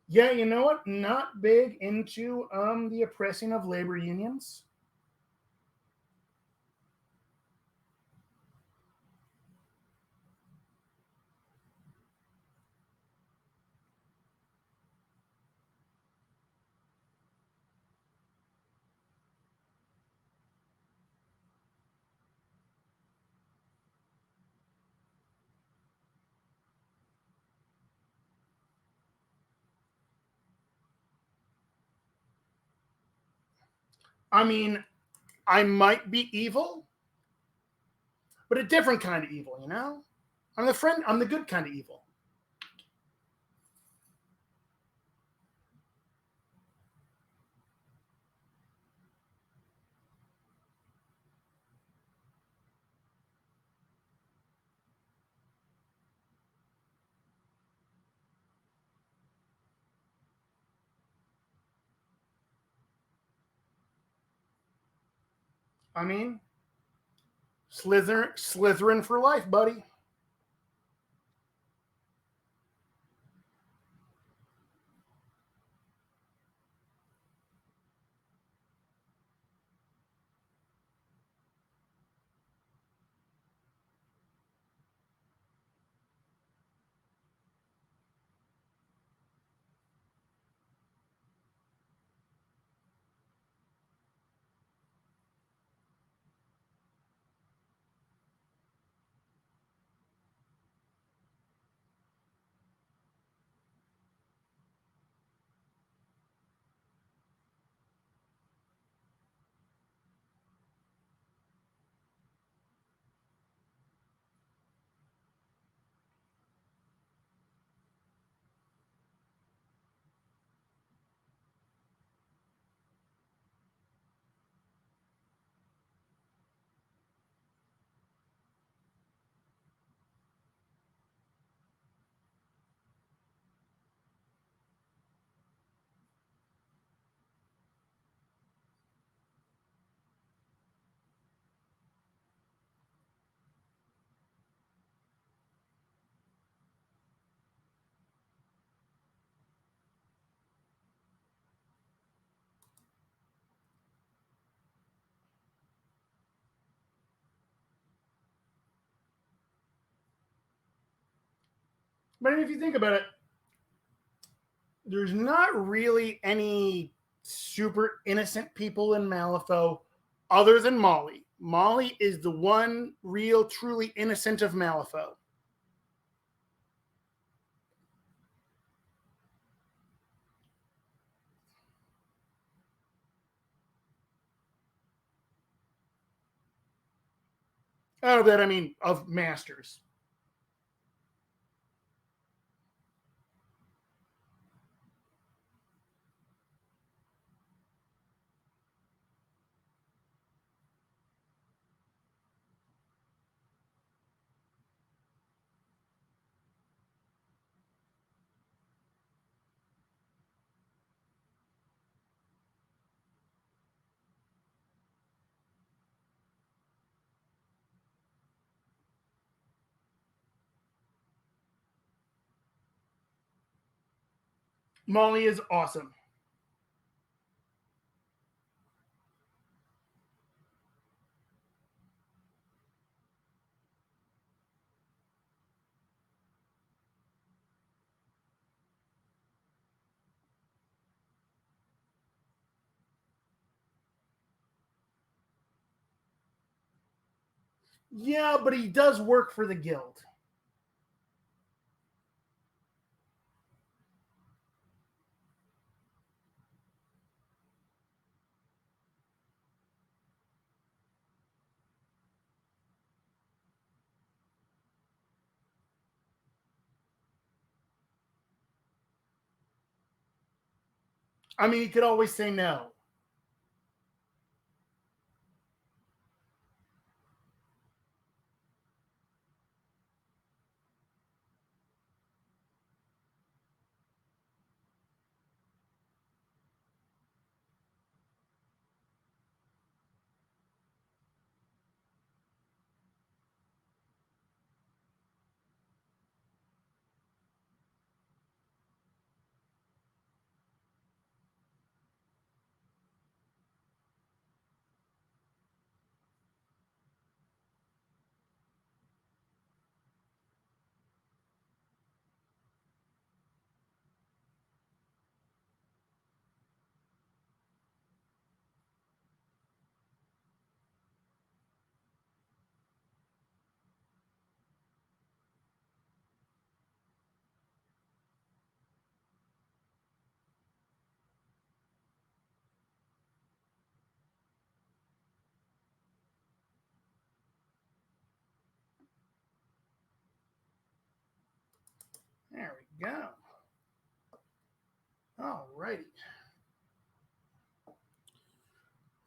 Yeah, you know what? Not big into the oppressing of labor unions. I mean, I might be evil, but a different kind of evil, you know? I'm the friend, I'm the good kind of evil. I mean, Slytherin for life, buddy. But if you think about it, there's not really any super innocent people in Malifaux other than Molly. Molly is the one real, truly innocent of Malifaux. Out of that, I mean, of Masters. Molly is awesome. Yeah, but he does work for the guild. I mean, he could always say no. There we go. All righty.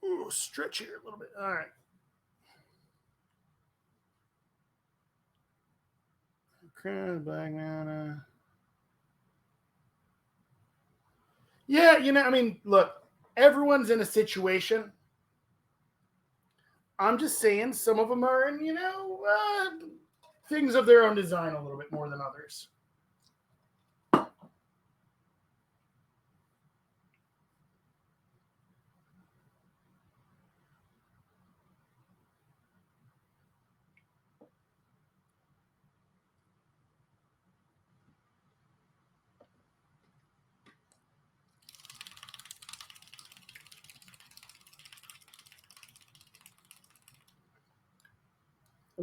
Ooh, stretch here a little bit. All right. Black man. Yeah, I mean, look, everyone's in a situation. I'm just saying some of them are in, things of their own design a little bit more than others.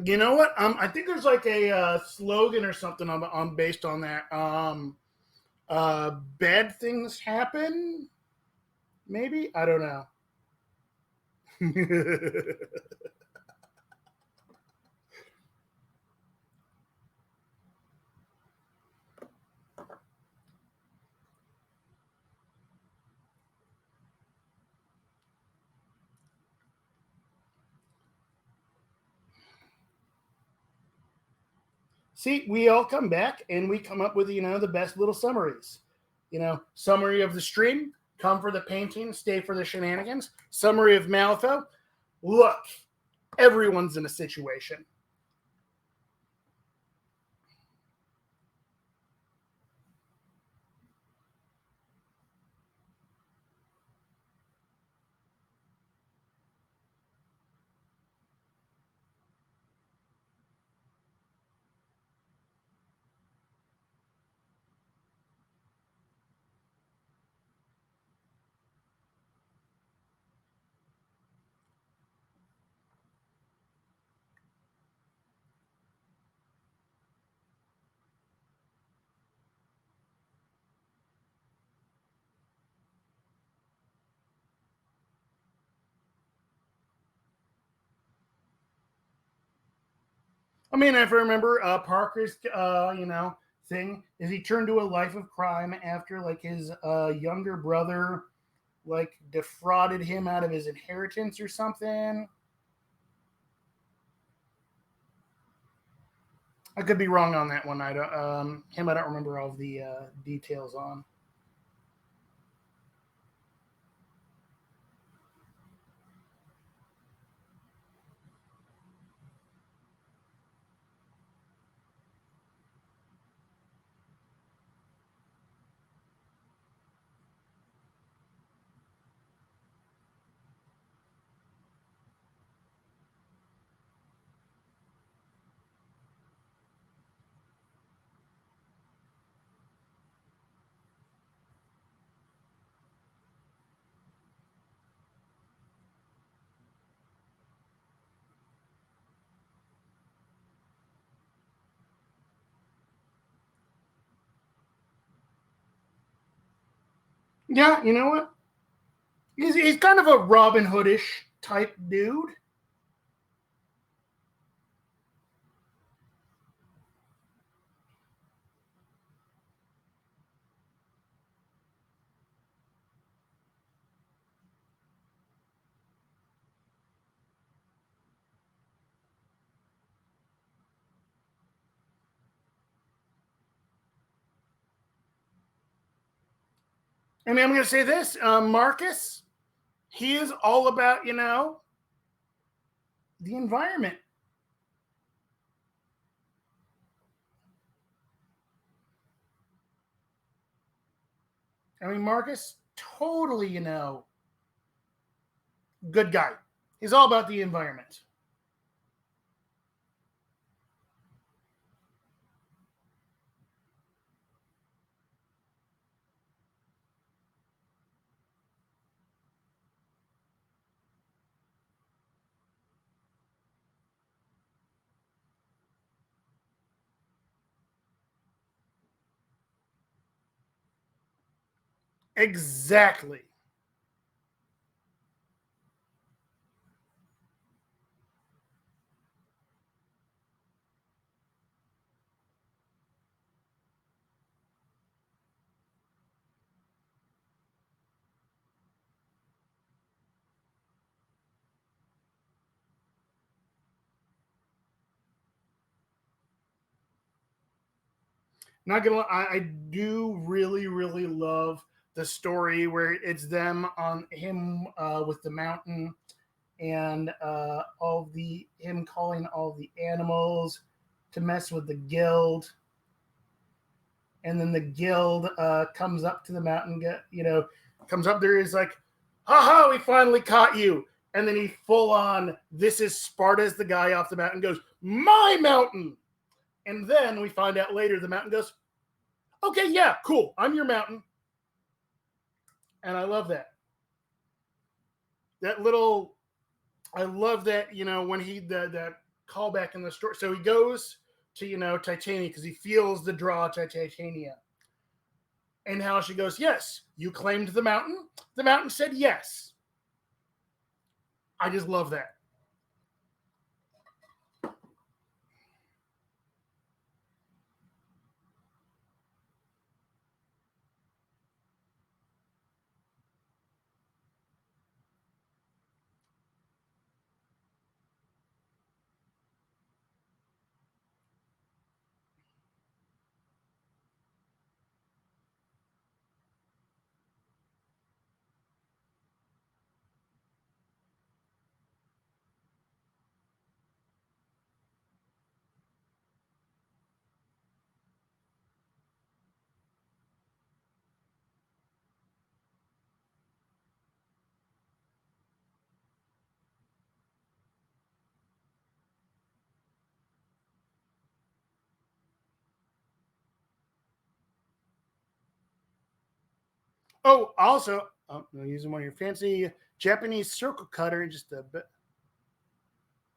You know what? I think there's like a slogan or something on based on that. Bad things happen. Maybe I don't know. See, we all come back and we come up with the best little summaries. Summary of the stream. Come for the painting, stay for the shenanigans. Summary of Malifaux. Look, everyone's in a situation. I mean, if I remember, Parker's, thing is he turned to a life of crime after like his younger brother like defrauded him out of his inheritance or something. I could be wrong on that one. I don't him. I don't remember all of the details on. Yeah, you know what? He's kind of a Robin Hoodish type dude. I mean, I'm going to say this: Marcus, he is all about the environment. I mean, Marcus, totally, good guy. He's all about the environment. Exactly. Not gonna lie, I do really, really love the story where it's them on him with the mountain and all the him calling all the animals to mess with the guild, and then the guild comes up to the mountain, comes up there, is like, haha, we finally caught you. And then he full on, this is Sparta's the guy off the mountain, goes, my mountain. And then we find out later the mountain goes, okay, yeah, cool, I'm your mountain. And I love that. That little, I love that, when he, that callback in the story. So he goes to, Titania because he feels the draw to Titania. And how she goes, yes, you claimed the mountain. The mountain said yes. I just love that. Oh, also, I'm using one of your fancy Japanese circle cutter. Just a bit.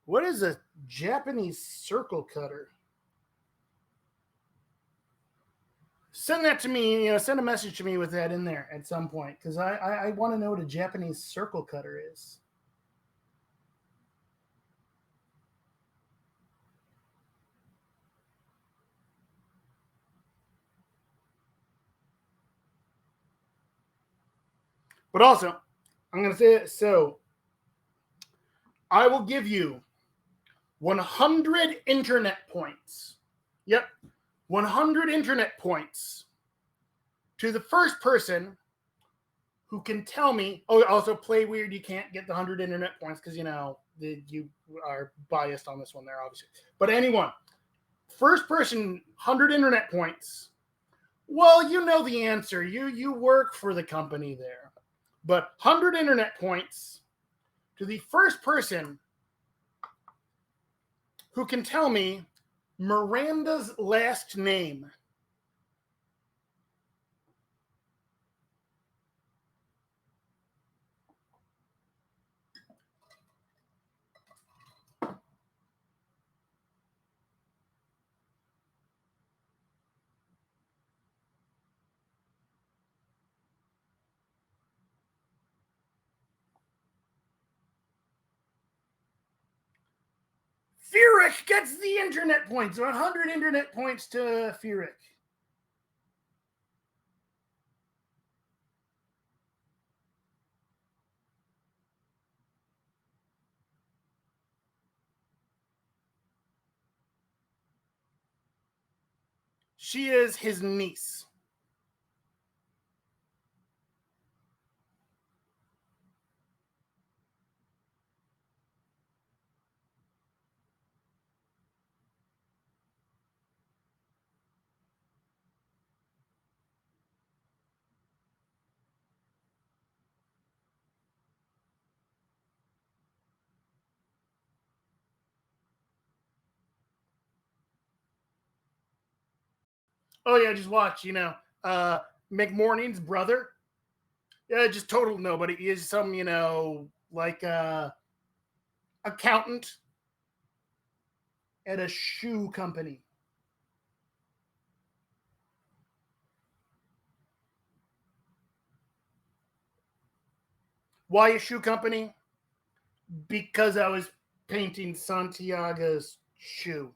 What is a Japanese circle cutter? Send that to me. Send a message to me with that in there at some point, because I want to know what a Japanese circle cutter is. But also, I'm going to say it. So I will give you 100 internet points. Yep, 100 internet points to the first person who can tell me. Oh, also play weird. You can't get the 100 internet points because, you are biased on this one there, obviously. But anyone, first person, 100 internet points. Well, you know the answer. You work for the company there. But 100 internet points to the first person who can tell me Miranda's last name. Furyk gets the internet points. 100 internet points to Furyk. She is his niece. Oh yeah, just watch. McMorning's brother. Yeah, just total nobody. He is some, like accountant at a shoe company. Why a shoe company? Because I was painting Santiago's shoe.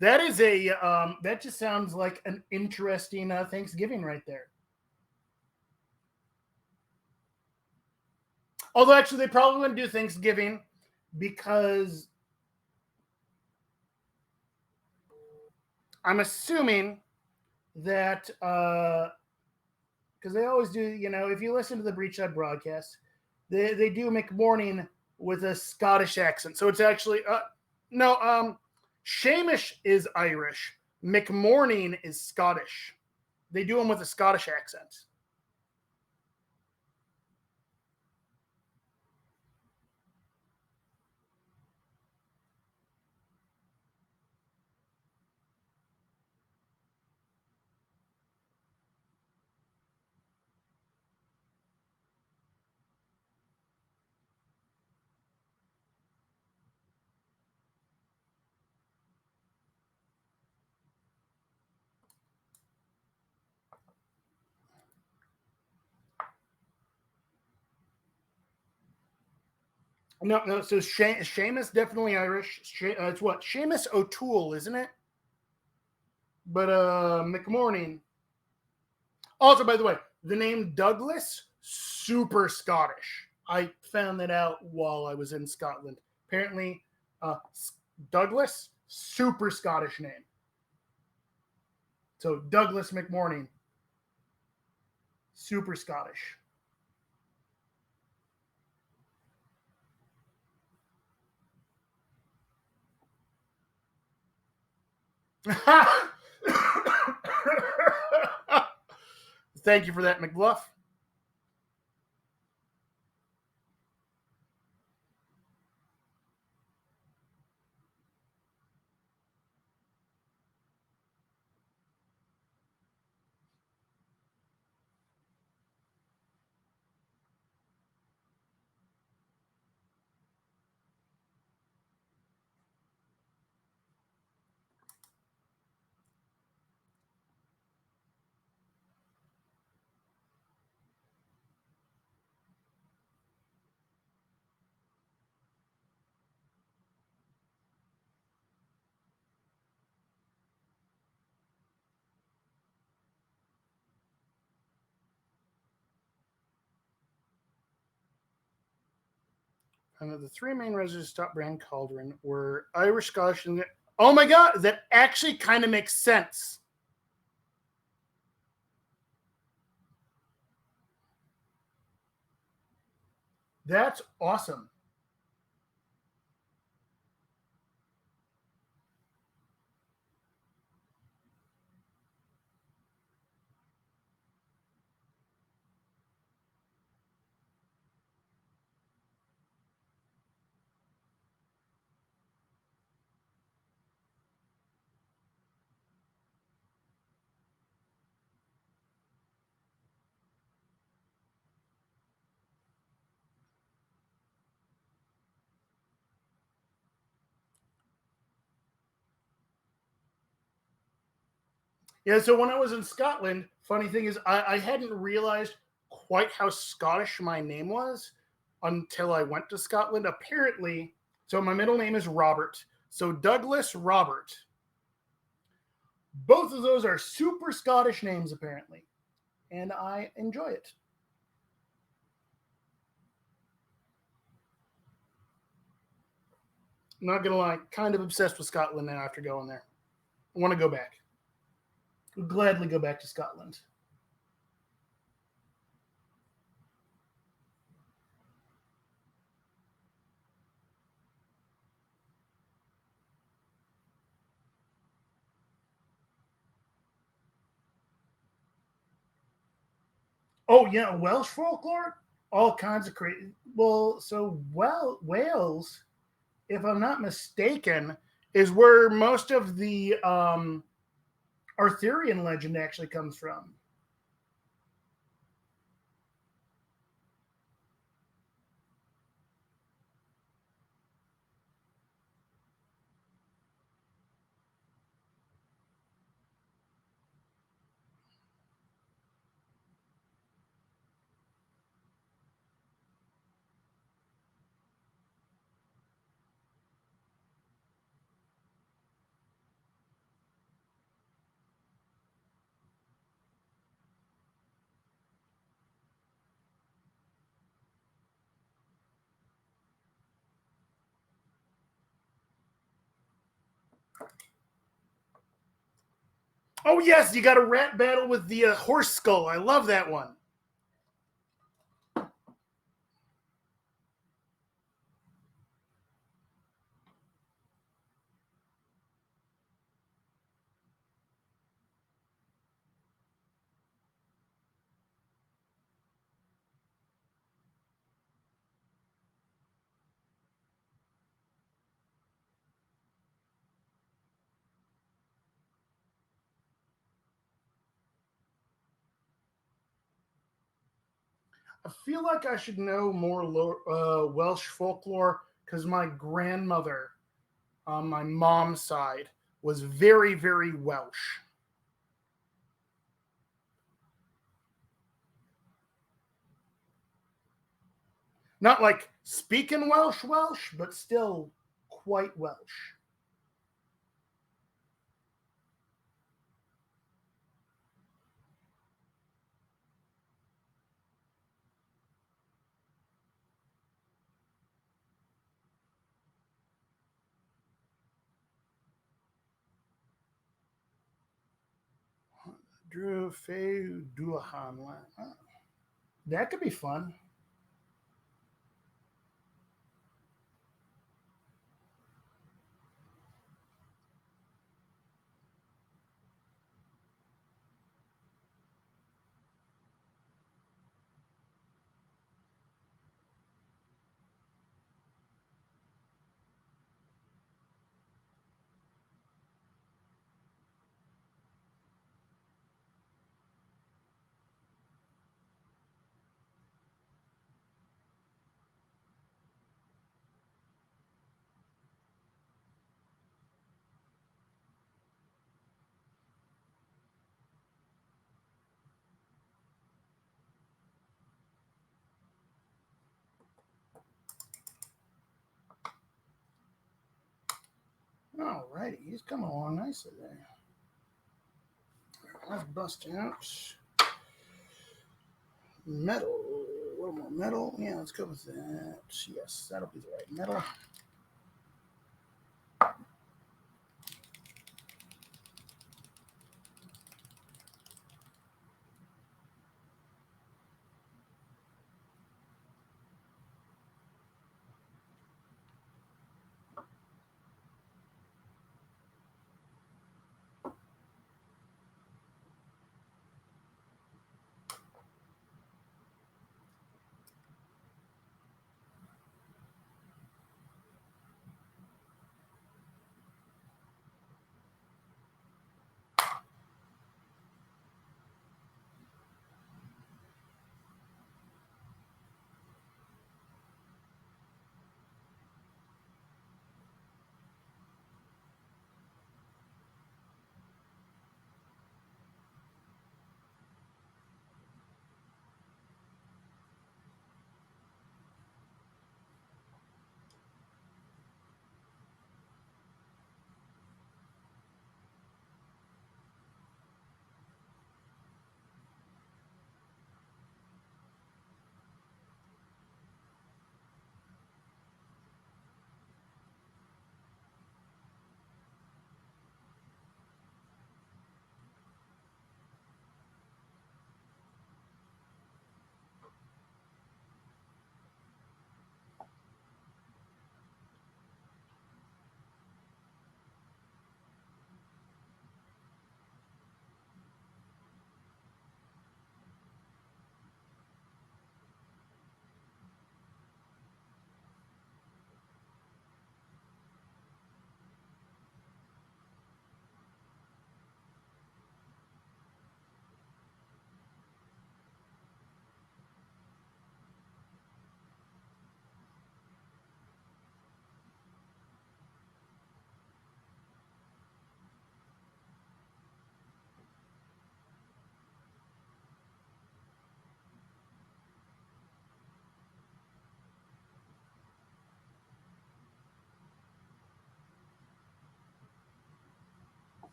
That is that just sounds like an interesting Thanksgiving right there. Although actually they probably wouldn't do Thanksgiving because I'm assuming that because they always do, if you listen to the Breach Side broadcast, they do McMorning with a Scottish accent. So it's actually no, Shamish is Irish. McMorning is Scottish. They do them with a Scottish accent. No, no. So Seamus definitely Irish. It's what Seamus O'Toole, isn't it? But McMorning. Also, by the way, the name Douglas super Scottish. I found that out while I was in Scotland. Apparently, uh, Douglas super Scottish name. So Douglas McMorning, super Scottish. Thank you for that, McBluff. And the three main residents of Stop Brand Cauldron were Irish, Scottish, and oh my god, that actually kind of makes sense. That's awesome. Yeah, so when I was in Scotland, funny thing is, I hadn't realized quite how Scottish my name was until I went to Scotland. Apparently, so my middle name is Robert. So Douglas Robert. Both of those are super Scottish names, apparently. And I enjoy it. I'm not gonna lie, kind of obsessed with Scotland now after going there. I want to go back. I'll gladly go back to Scotland. Oh yeah, Welsh folklore, all kinds of crazy. Well, Wales, if I'm not mistaken, is where most of the Arthurian legend actually comes from. Oh yes, you got a rat battle with the horse skull. I love that one. I feel like I should know more Welsh folklore because my grandmother on my mom's side was very, very Welsh. Not like speaking Welsh, but still quite Welsh. Drew Fay Duahan. That could be fun. All righty, he's coming along nicely there. Let's bust out metal. What little more metal. Yeah, let's go with that. Yes, that'll be the right metal.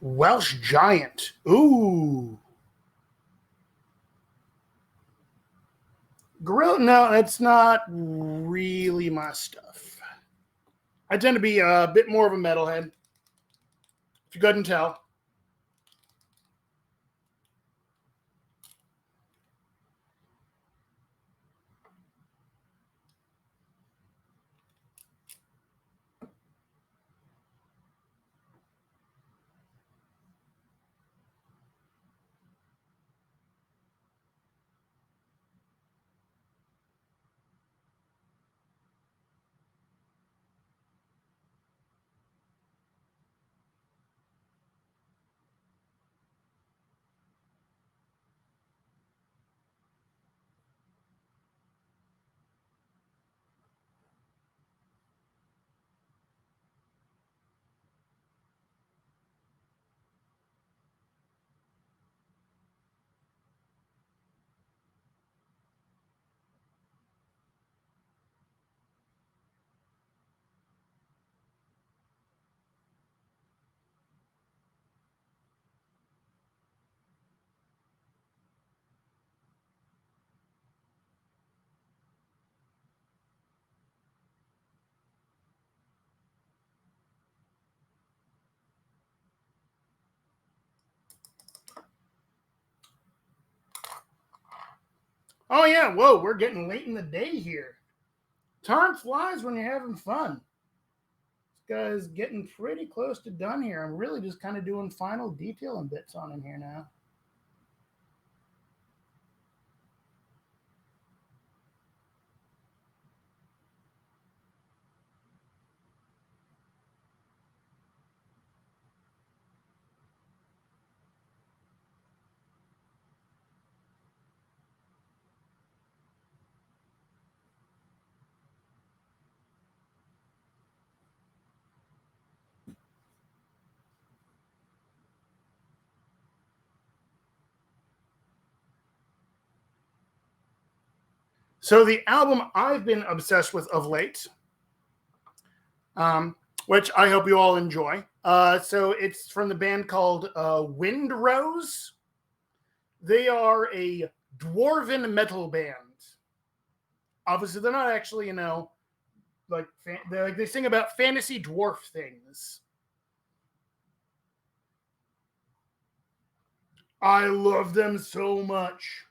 Welsh Giant. Ooh. Gorilla, no, that's not really my stuff. I tend to be a bit more of a metalhead, if you couldn't tell. Oh, yeah, whoa, we're getting late in the day here. Time flies when you're having fun. This guy's getting pretty close to done here. I'm really just kind of doing final detailing bits on him here now. So the album I've been obsessed with of late, which I hope you all enjoy, So it's from the band called Windrose. They are a dwarven metal band. Obviously, they're not actually, they sing about fantasy dwarf things. I love them so much.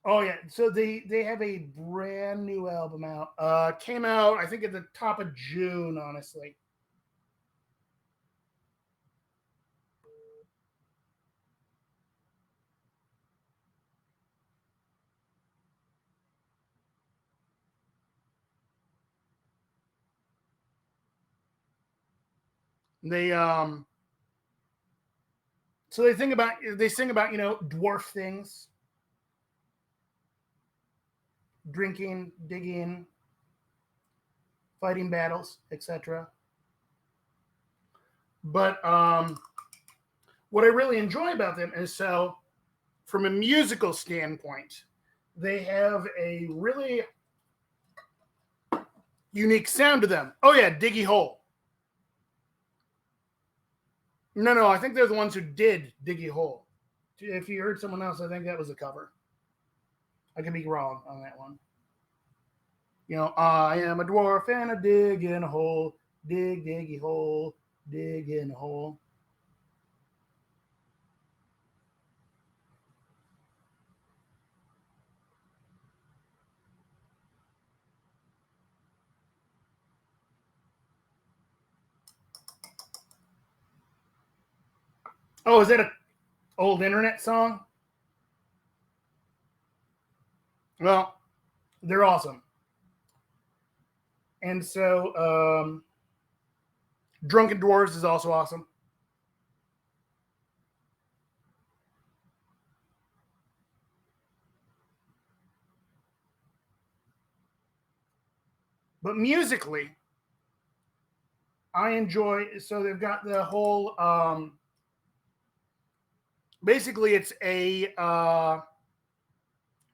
Oh yeah, so they have a brand new album out. Came out I think at the top of June. Honestly, they so they sing about dwarf things, drinking, digging, fighting battles, etc. But what I really enjoy about them is from a musical standpoint, they have a really unique sound to them. Oh yeah, Diggy Hole. No, I think they're the ones who did Diggy Hole. If you heard someone else, I think that was a cover. I could be wrong on that one. I am a dwarf and a dig in a hole, dig, diggy hole, dig in a hole. Oh, is that an old internet song? Well, they're awesome. And Drunken Dwarves is also awesome. But musically, I enjoy. So they've got the whole. Basically, it's a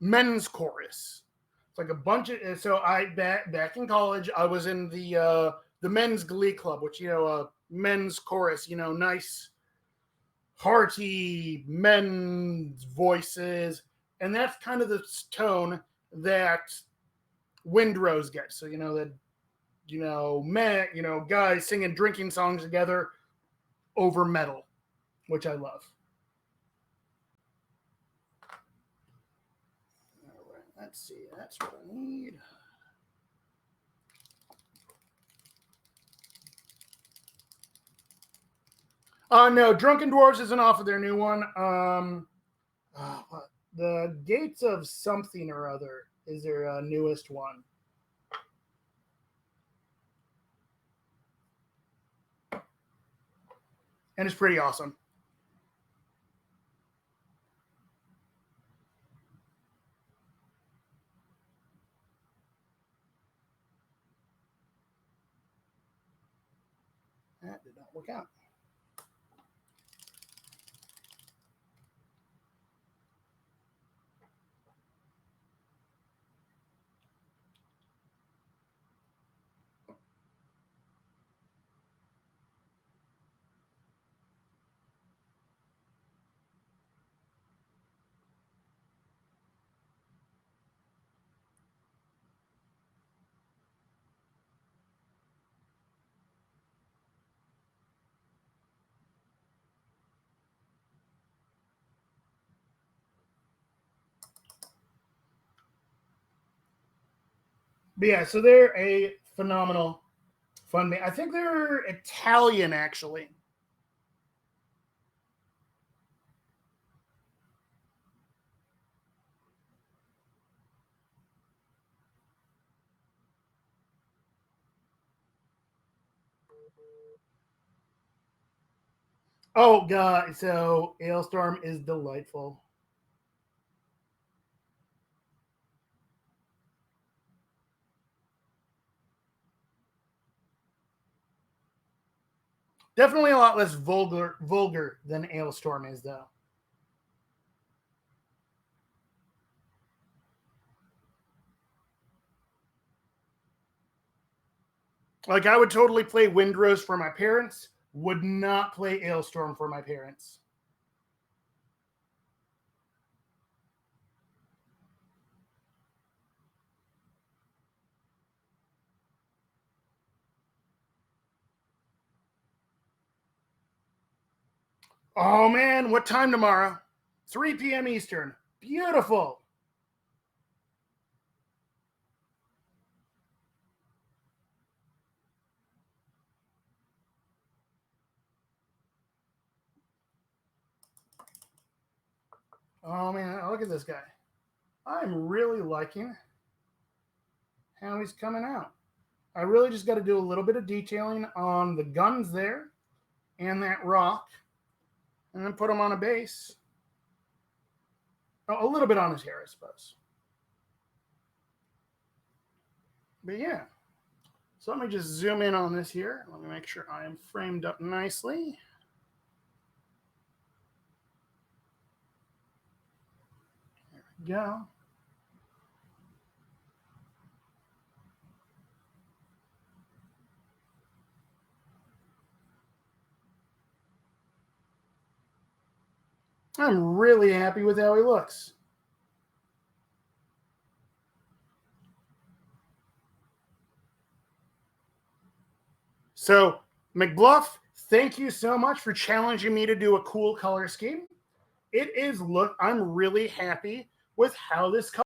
men's chorus. It's like a bunch of. So I back in college, I was in the men's glee club, which men's chorus. Nice, hearty men's voices, and that's kind of the tone that Windrose gets. So that men, guys singing drinking songs together over metal, which I love. All right, let's see. That's what I need. No, Drunken Dwarves isn't off of their new one. The Gates of Something or Other is their newest one. And it's pretty awesome. That did not work out. But yeah, so they're a phenomenal fun band. I think they're Italian, actually. Oh god, so Ailstorm is delightful. Definitely a lot less vulgar than Ailstorm is, though. Like, I would totally play Windrose for my parents, would not play Ailstorm for my parents. Oh man, what time tomorrow? 3 p.m. Eastern. Beautiful. Oh man, look at this guy. I'm really liking how he's coming out. I really just got to do a little bit of detailing on the guns there and that rock, and then put him on a base. Oh, a little bit on his hair, I suppose. But yeah. So let me just zoom in on this here. Let me make sure I am framed up nicely. There we go. I'm really happy with how he looks. So, McBluff, thank you so much for challenging me to do a cool color scheme. It is I'm really happy with how this color